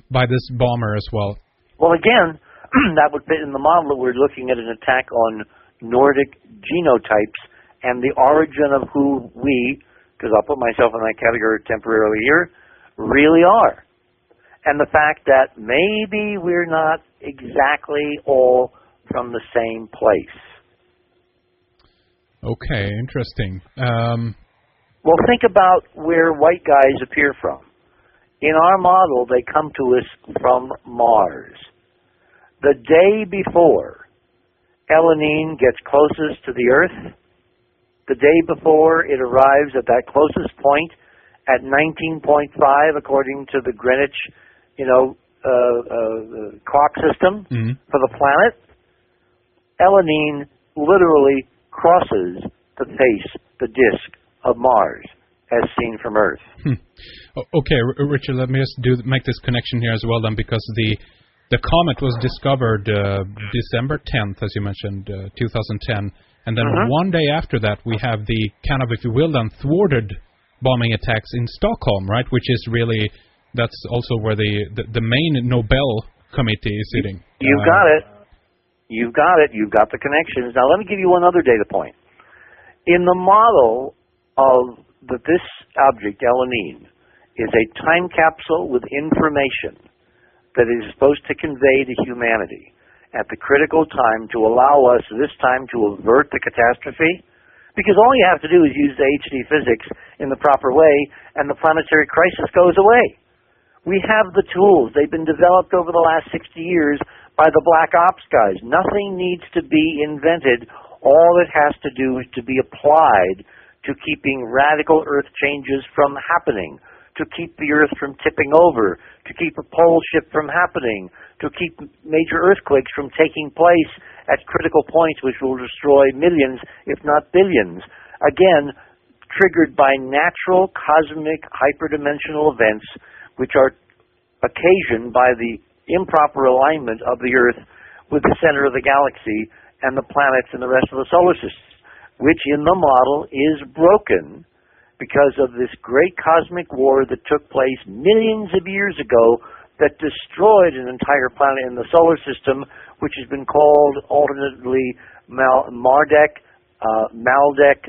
by this bomber as well? Well, again, that would fit in the model that we're looking at an attack on Nordic genotypes and the origin of who we, because I'll put myself in that category temporarily here, really are. And the fact that maybe we're not exactly all from the same place. Okay, interesting. Well, think about where white guys appear from. In our model, they come to us from Mars. The day before Elenin gets closest to the Earth, the day before it arrives at that closest point at 19.5, according to the Greenwich, clock system for the planet, Elenin literally crosses the face, the disk of Mars, as seen from Earth. Okay, Richard, let me just make this connection here as well then, because the comet was discovered December 10th, as you mentioned, 2010, and then one day after that we have the kind of, if you will, then thwarted bombing attacks in Stockholm, right? Which is really, that's also where the main Nobel committee is sitting. You've got it. You've got it. You've got the connections. Now let me give you one other data point. In the model of this object, Elenin, is a time capsule with information that is supposed to convey to humanity at the critical time to allow us this time to avert the catastrophe, because all you have to do is use the HD physics in the proper way and the planetary crisis goes away. We have the tools. They've been developed over the last 60 years by the Black Ops guys. Nothing needs to be invented. All it has to do is to be applied to keeping radical Earth changes from happening, to keep the Earth from tipping over, to keep a pole shift from happening, to keep major earthquakes from taking place at critical points which will destroy millions, if not billions. Again, triggered by natural cosmic hyperdimensional events which are occasioned by the improper alignment of the Earth with the center of the galaxy and the planets and the rest of the solar system, which in the model is broken because of this great cosmic war that took place millions of years ago that destroyed an entire planet in the solar system, which has been called alternately Marduk,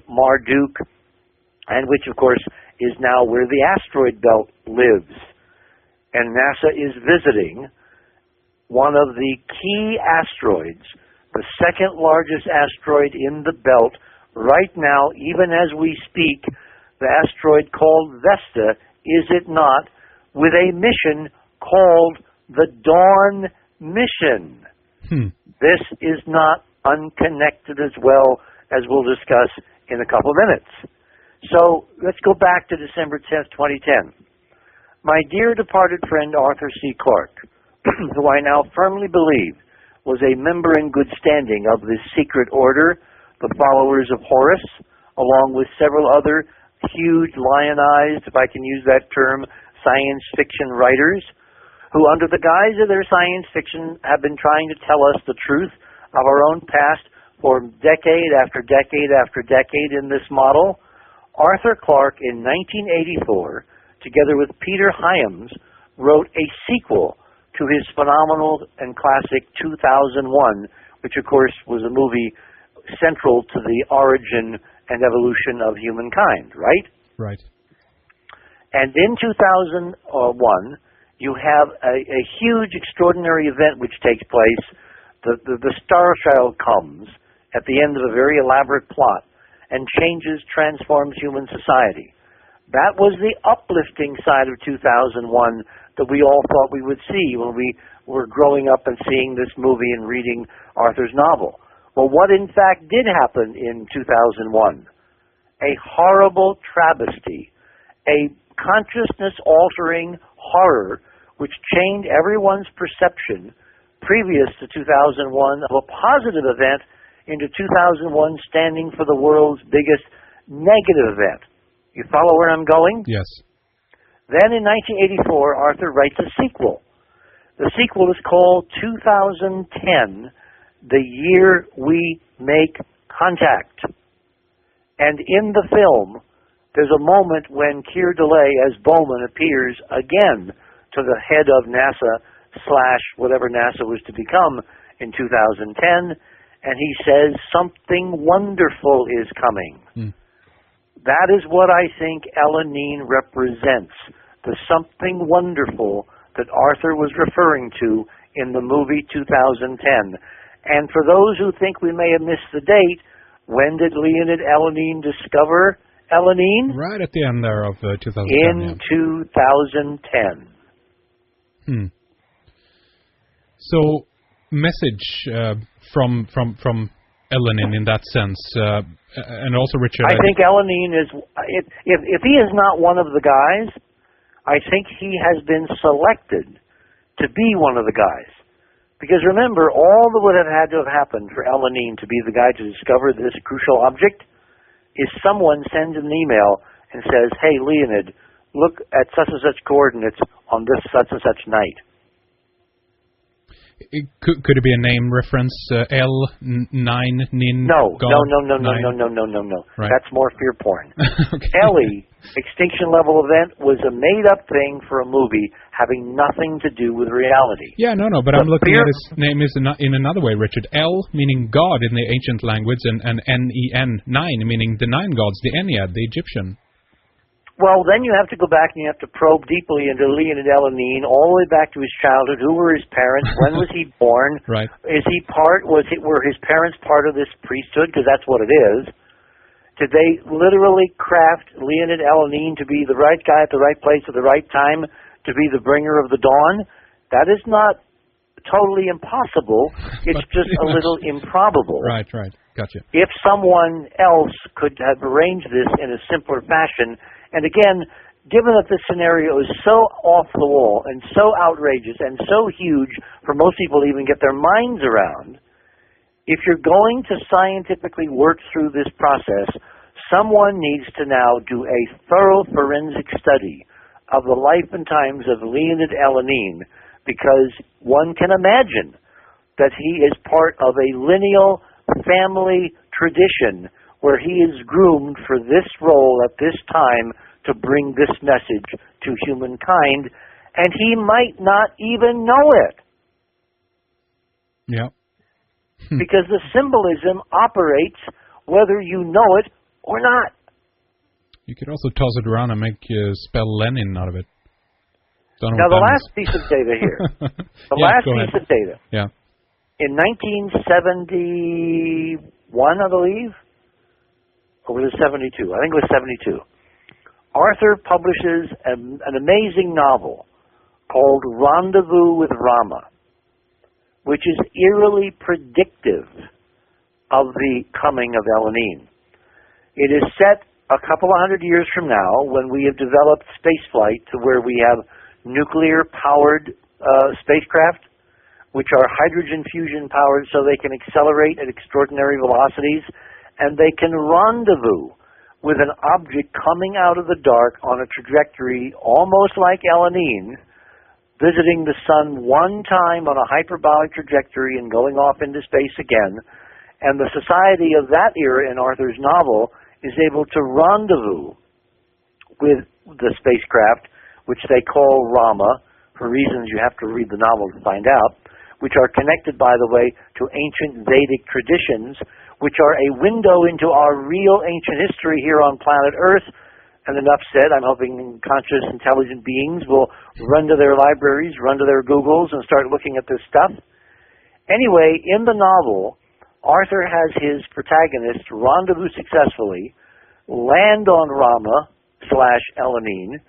Marduk, and which, of course, is now where the asteroid belt lives. And NASA is visiting one of the key asteroids, the second largest asteroid in the belt, right now, even as we speak, the asteroid called Vesta, is it not, with a mission called the Dawn Mission. This is not unconnected as well, as we'll discuss in a couple of minutes. So let's go back to December 10th, 2010. My dear departed friend Arthur C. Clarke, who I now firmly believe was a member in good standing of this secret order, the followers of Horus, along with several other huge lionized, if I can use that term, science fiction writers, who under the guise of their science fiction have been trying to tell us the truth of our own past for decade after decade after decade in this model. Arthur Clarke in 1984, together with Peter Hyams, wrote a sequel to his phenomenal and classic 2001, which of course was a movie central to the origin and evolution of humankind, right? Right. And in 2001, you have a huge, extraordinary event which takes place. The Star Child comes at the end of a very elaborate plot and transforms human society. That was the uplifting side of 2001 that we all thought we would see when we were growing up and seeing this movie and reading Arthur's novel. Well, what in fact did happen in 2001? A horrible travesty, a consciousness-altering horror which changed everyone's perception previous to 2001 of a positive event into 2001 standing for the world's biggest negative event. You follow where I'm going? Yes. Then in 1984, Arthur writes a sequel. The sequel is called 2010, The Year We Make Contact. And in the film, there's a moment when Keir Dullea as Bowman appears again to the head of NASA / whatever NASA was to become in 2010, and he says, something wonderful is coming. That is what I think Elenin represents, the something wonderful that Arthur was referring to in the movie 2010. And for those who think we may have missed the date, when did Leonid Elenin discover Elenin? Right at the end there of 2010. In 2010. So, message from Elenin in that sense, and also Richard. I think Elenin is, if he is not one of the guys, I think he has been selected to be one of the guys. Because remember, all that would have had to have happened for Elenin to be the guy to discover this crucial object is someone sends an email and says, hey, Leonid, look at such and such coordinates on this such and such night. Could it be a name reference? L9 Nin? No. Right. That's more fear porn. Okay. Ellie, extinction level event, was a made-up thing for a movie having nothing to do with reality. Yeah, but I'm looking at his name is in another way, Richard. L meaning God in the ancient language, and Nen, 9, meaning the 9 gods, the Ennead, the Egyptian. Well, then you have to go back and you have to probe deeply into Leonid Elenin, all the way back to his childhood. Who were his parents? When was he born? Right. Were his parents part of this priesthood? Because that's what it is. Did they literally craft Leonid Elenin to be the right guy at the right place at the right time, to be the bringer of the dawn? That is not totally impossible. It's just a little improbable. Right. Gotcha. If someone else could have arranged this in a simpler fashion. And again, given that this scenario is so off the wall and so outrageous and so huge for most people to even get their minds around, if you're going to scientifically work through this process, someone needs to now do a thorough forensic study of the life and times of Leonid Elenin, because one can imagine that he is part of a lineal family tradition where he is groomed for this role at this time to bring this message to humankind, and he might not even know it. Yeah. Because the symbolism operates whether you know it or not. You could also toss it around and make spell Lenin out of it. Now, the last piece of data here. Last piece of data. Yeah. In 1971, I believe, or was it 72? I think it was 72. Arthur publishes an amazing novel called Rendezvous with Rama, which is eerily predictive of the coming of Elenin. It is set a couple of hundred years from now, when we have developed spaceflight to where we have nuclear-powered spacecraft, which are hydrogen fusion-powered so they can accelerate at extraordinary velocities, and they can rendezvous with an object coming out of the dark on a trajectory almost like Elenin, visiting the sun one time on a hyperbolic trajectory and going off into space again. And the society of that era in Arthur's novel is able to rendezvous with the spacecraft, which they call Rama, for reasons you have to read the novel to find out, which are connected, by the way, to ancient Vedic traditions, which are a window into our real ancient history here on planet Earth, And enough said, I'm hoping conscious, intelligent beings will run to their libraries, run to their Googles, and start looking at this stuff. Anyway, in the novel, Arthur has his protagonist rendezvous successfully, land on Rama/Elenin,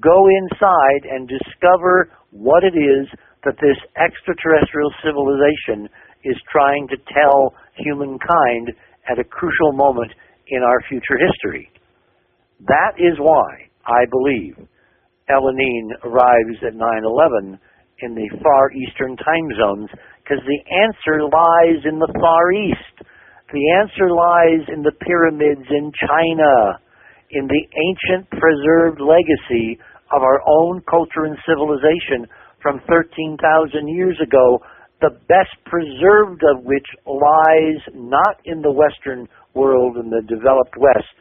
go inside and discover what it is that this extraterrestrial civilization is trying to tell humankind at a crucial moment in our future history. That is why I believe Elenin arrives at 9/11 in the Far Eastern time zones, because the answer lies in the Far East. The answer lies in the pyramids in China, in the ancient preserved legacy of our own culture and civilization from 13,000 years ago, the best preserved of which lies not in the Western world and the developed West,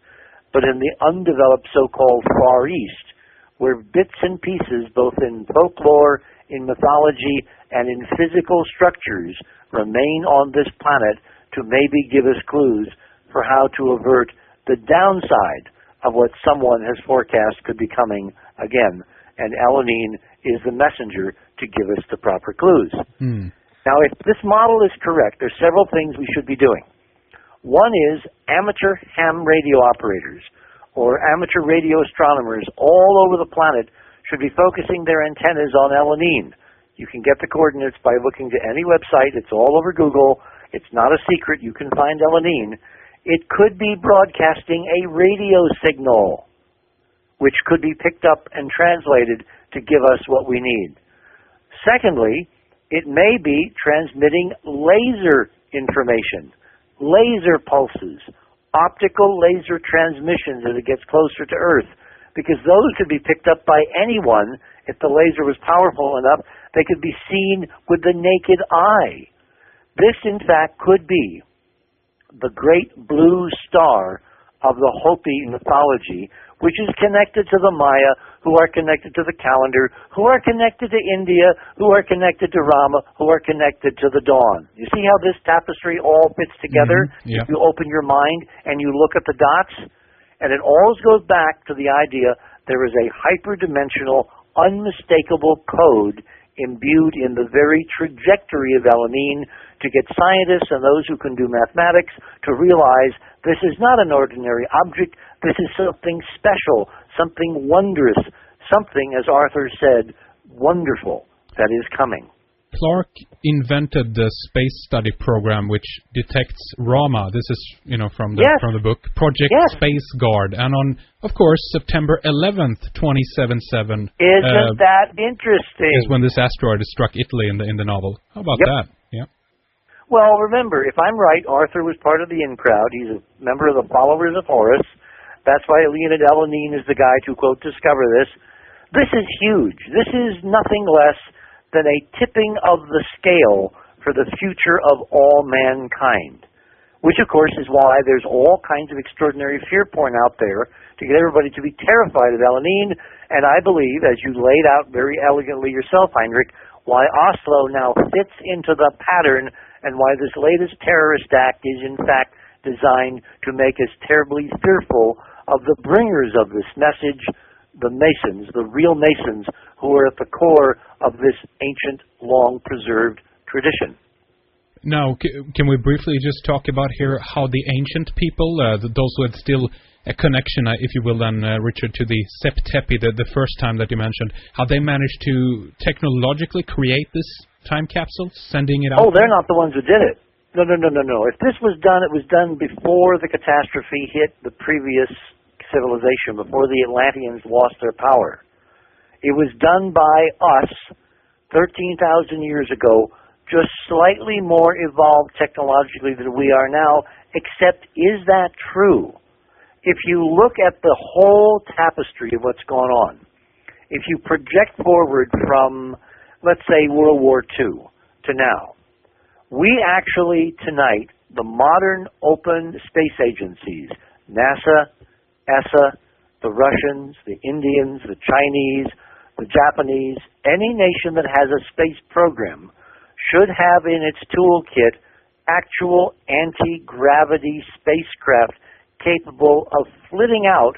but in the undeveloped so-called Far East, where bits and pieces, both in folklore, in mythology, and in physical structures, remain on this planet to maybe give us clues for how to avert the downside of what someone has forecast could be coming again. And Elenin is the messenger to give us the proper clues. Now, if this model is correct, there's several things we should be doing. One is amateur ham radio operators or amateur radio astronomers all over the planet should be focusing their antennas on Elenin. You can get the coordinates by looking to any website. It's all over Google. It's not a secret. You can find Elenin. It could be broadcasting a radio signal, which could be picked up and translated to give us what we need. Secondly, it may be transmitting laser information, laser pulses, optical laser transmissions as it gets closer to Earth, because those could be picked up by anyone. If the laser was powerful enough, they could be seen with the naked eye. This, in fact, could be the great blue star of the Hopi mythology, which is connected to the Maya, who are connected to the calendar, who are connected to India, who are connected to Rama, who are connected to the dawn. You see how this tapestry all fits together? Yeah. If you open your mind and you look at the dots, and it always goes back to the idea there is a hyperdimensional, unmistakable code imbued in the very trajectory of Elenin to get scientists and those who can do mathematics to realize this is not an ordinary object, this is something special, something wondrous, something, as Arthur said, wonderful that is coming. Clark invented the space study program which detects Rama. This is, from the book Project Space Guard, and on, of course, September 11th, 2077. Isn't that interesting? Is when this asteroid struck Italy in the novel. How about that? Yeah. Well, remember, if I'm right, Arthur was part of the in-crowd. He's a member of the followers of Horus. That's why Leonid Elenin is the guy to, quote, discover this. This is huge. This is nothing less than a tipping of the scale for the future of all mankind, which, of course, is why there's all kinds of extraordinary fear porn out there to get everybody to be terrified of Elenin. And I believe, as you laid out very elegantly yourself, Heinrich, why Oslo now fits into the pattern and why this latest terrorist act is, in fact, designed to make us terribly fearful of the bringers of this message, the Masons, the real Masons, who are at the core of this ancient, long-preserved tradition. Now, can we briefly just talk about here how the ancient people, those who had still a connection, if you will, then, Richard, to the Septepi, the first time that you mentioned, how they managed to technologically create this time capsule, sending it out? Oh, they're not the ones who did it. No. If this was done, it was done before the catastrophe hit the previous civilization, before the Atlanteans lost their power. It was done by us 13,000 years ago, just slightly more evolved technologically than we are now, except is that true? If you look at the whole tapestry of what's going on, if you project forward from, let's say, World War II to now, we actually tonight, the modern open space agencies, NASA, ESA, the Russians, the Indians, the Chinese, the Japanese, any nation that has a space program should have in its toolkit actual anti-gravity spacecraft capable of flitting out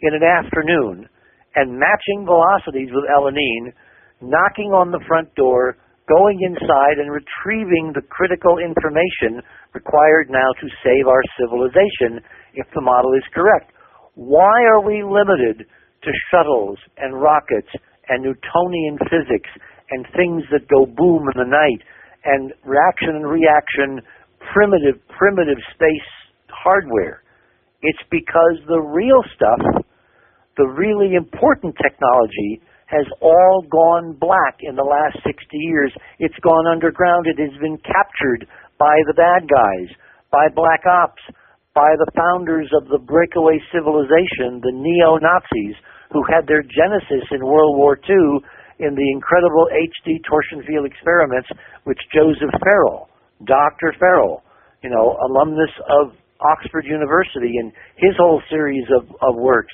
in an afternoon and matching velocities with Elenin, knocking on the front door, going inside and retrieving the critical information required now to save our civilization if the model is correct. Why are we limited to shuttles and rockets and Newtonian physics and things that go boom in the night and reaction and reaction, primitive space hardware? It's because the real stuff, the really important technology, has all gone black in the last 60 years. It's gone underground. It has been captured by the bad guys, by black ops, by the founders of the breakaway civilization, the neo-Nazis, who had their genesis in World War II in the incredible HD torsion field experiments, which Joseph Farrell, Dr. Farrell, alumnus of Oxford University, and his whole series of works.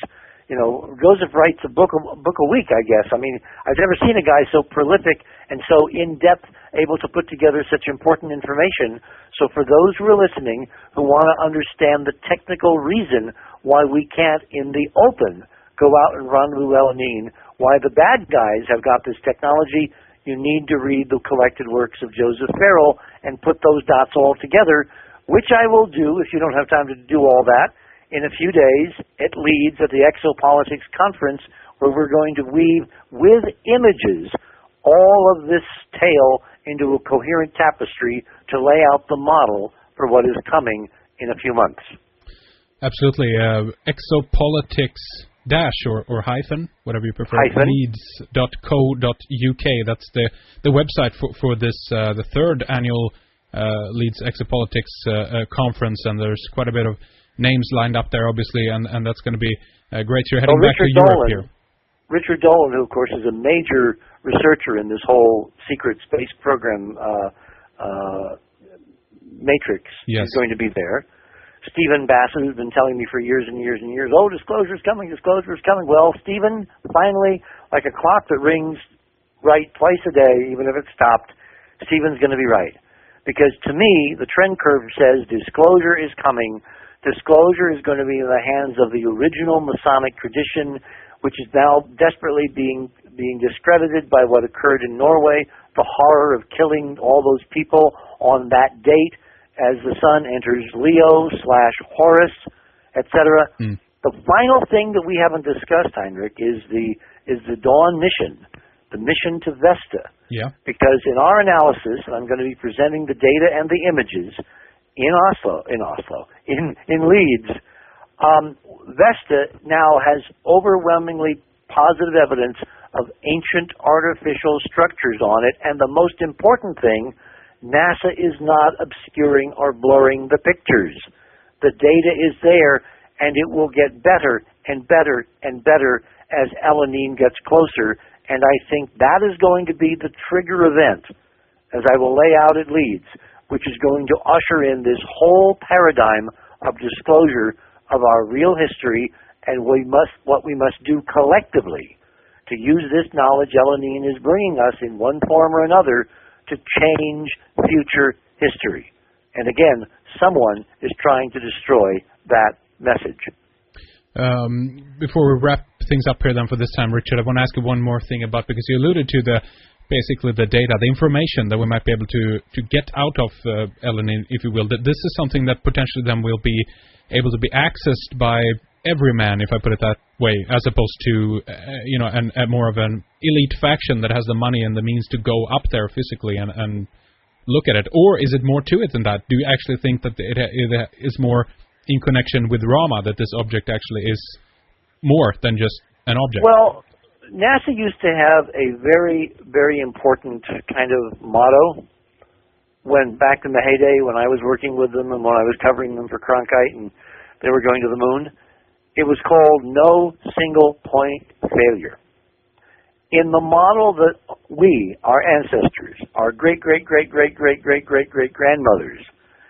Joseph writes a book a week, I guess. I mean, I've never seen a guy so prolific and so in-depth, able to put together such important information. So for those who are listening who want to understand the technical reason why we can't, in the open, go out and rendezvous Elenin, why the bad guys have got this technology, you need to read the collected works of Joseph Farrell and put those dots all together, which I will do if you don't have time to do all that. In a few days, at Leeds at the Exopolitics Conference, where we're going to weave with images all of this tale into a coherent tapestry to lay out the model for what is coming in a few months. Absolutely. Exopolitics or hyphen, whatever you prefer, leeds.co.uk. That's the website for this, the third annual Leeds Exopolitics Conference, and there's quite a bit of names lined up there, obviously, and that's going to be great. You're heading back to Europe here. Richard Dolan, who, of course, is a major researcher in this whole secret space program matrix, is going to be there. Stephen Bassett, who's been telling me for years and years and years, disclosure's coming. Well, Stephen, finally, like a clock that rings right twice a day, even if it's stopped, Stephen's going to be right. Because to me, the trend curve says disclosure is coming. Disclosure is going to be in the hands of the original Masonic tradition, which is now desperately being discredited by what occurred in Norway, the horror of killing all those people on that date as the sun enters Leo/Horus, etc. The final thing that we haven't discussed, Heinrich, is the Dawn mission, the mission to Vesta. Yeah. Because in our analysis, and I'm going to be presenting the data and the images in Leeds, Vesta now has overwhelmingly positive evidence of ancient artificial structures on it, and the most important thing, NASA is not obscuring or blurring the pictures. The data is there, and it will get better and better and better as Elenin gets closer, and I think that is going to be the trigger event, as I will lay out at Leeds, which is going to usher in this whole paradigm of disclosure of our real history, and what we must do collectively to use this knowledge Elenin is bringing us in one form or another to change future history. And again, someone is trying to destroy that message. Before we wrap things up here then for this time, Richard, I want to ask you one more thing about, because you alluded to basically the data, the information that we might be able to get out of Elenin, if you will. That this is something that potentially then will be able to be accessed by every man, if I put it that way, as opposed to a more of an elite faction that has the money and the means to go up there physically and look at it. Or is it more to it than that? Do you actually think that it is more in connection with Rama, that this object actually is more than just an object? Well, NASA used to have a very, very important kind of motto back in the heyday when I was working with them and when I was covering them for Cronkite and they were going to the moon. It was called no single point failure. In the model that we, our ancestors, our great-great-great-great-great-great-great-grandmothers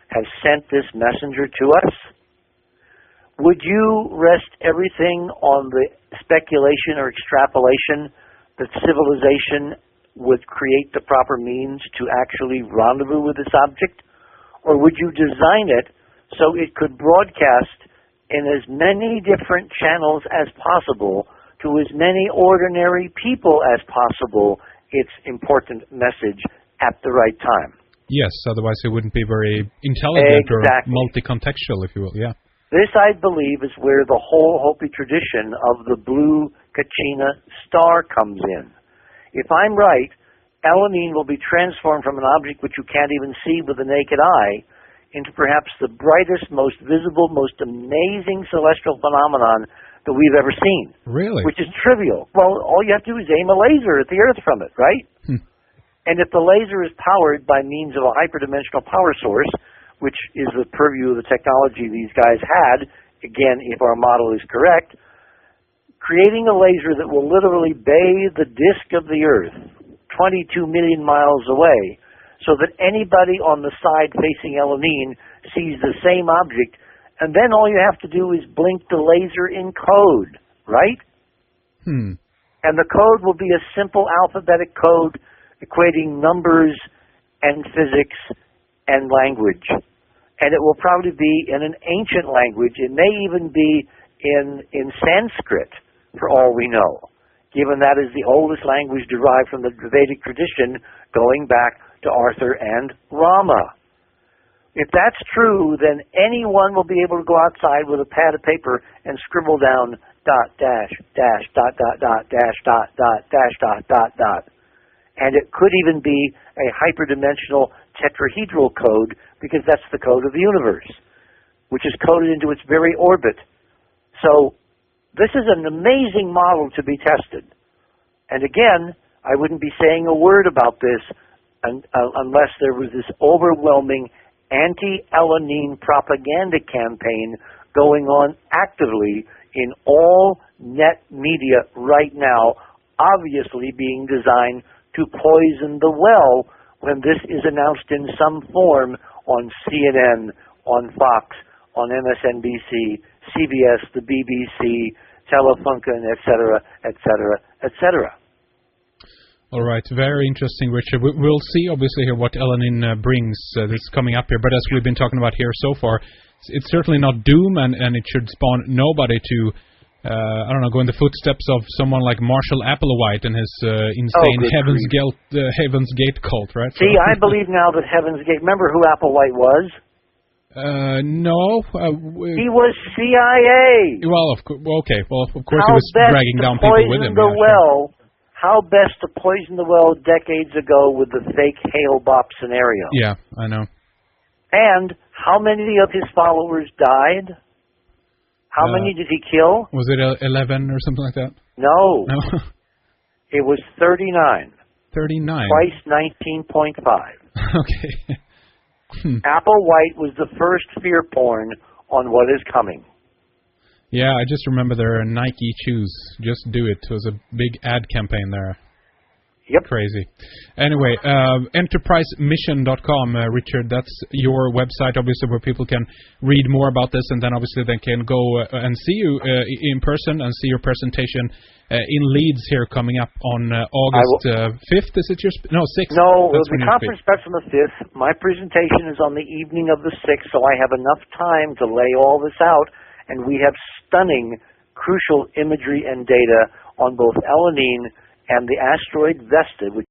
have sent this messenger to us, would you rest everything on the speculation or extrapolation that civilization would create the proper means to actually rendezvous with this object? Or would you design it so it could broadcast in as many different channels as possible to as many ordinary people as possible its important message at the right time. Yes, otherwise it wouldn't be very intelligent Exactly. or multi-contextual, if you will, yeah. This, I believe, is where the whole Hopi tradition of the blue Kachina star comes in. If I'm right, Elenin will be transformed from an object which you can't even see with the naked eye into perhaps the brightest, most visible, most amazing celestial phenomenon that we've ever seen. Really? Which is trivial. Well, all you have to do is aim a laser at the Earth from it, right? And if the laser is powered by means of a hyperdimensional power source, which is the purview of the technology these guys had, again, if our model is correct, creating a laser that will literally bathe the disk of the Earth 22 million miles away, so that anybody on the side facing Elenin sees the same object, and then all you have to do is blink the laser in code, right? And the code will be a simple alphabetic code equating numbers and physics and language. And it will probably be in an ancient language. It may even be in Sanskrit, for all we know, given that is the oldest language derived from the Vedic tradition going back to Arthur and Rama. If that's true, then anyone will be able to go outside with a pad of paper and scribble down dot, dash, dash, dot, dot, dot, dash, dot, dot, dash, dot, dot, dot. And it could even be a hyperdimensional tetrahedral code, because that's the code of the universe, which is coded into its very orbit. So this is an amazing model to be tested. And again, I wouldn't be saying a word about this unless there was this overwhelming anti-Elenin propaganda campaign going on actively in all net media right now, obviously being designed to poison the well when this is announced in some form on CNN, on Fox, on MSNBC, CBS, the BBC, Telefunken, etc., etc., etc. All right, very interesting, Richard. We'll see, obviously, here what Elenin brings that's coming up here. But as we've been talking about here so far, it's certainly not doom, and it should spawn nobody to, I don't know, go in the footsteps of someone like Marshall Applewhite and his insane Heaven's Gate cult, right? See, I believe now that Heaven's Gate, remember who Applewhite was? No. He was CIA. Well, of course he was dragging down people with him. How best to poison the well decades ago with the fake Hale-Bopp scenario. Yeah, I know. And how many of his followers died? How many did he kill? Was it 11 or something like that? No. It was 39. 39? Twice 19.5. Okay. Applewhite was the first fear porn on what is coming. Yeah, I just remember their Nike shoes. Just do it. It was a big ad campaign there. Yep. Crazy. Anyway, enterprisemission.com, Richard, that's your website, obviously, where people can read more about this, and then obviously they can go and see you in person and see your presentation in Leeds here coming up on August 5th. Is it your... No, 6th. No, the conference starts on the 5th. My presentation is on the evening of the 6th, so I have enough time to lay all this out, and we have stunning, crucial imagery and data on both Elenin and the asteroid Vesta, which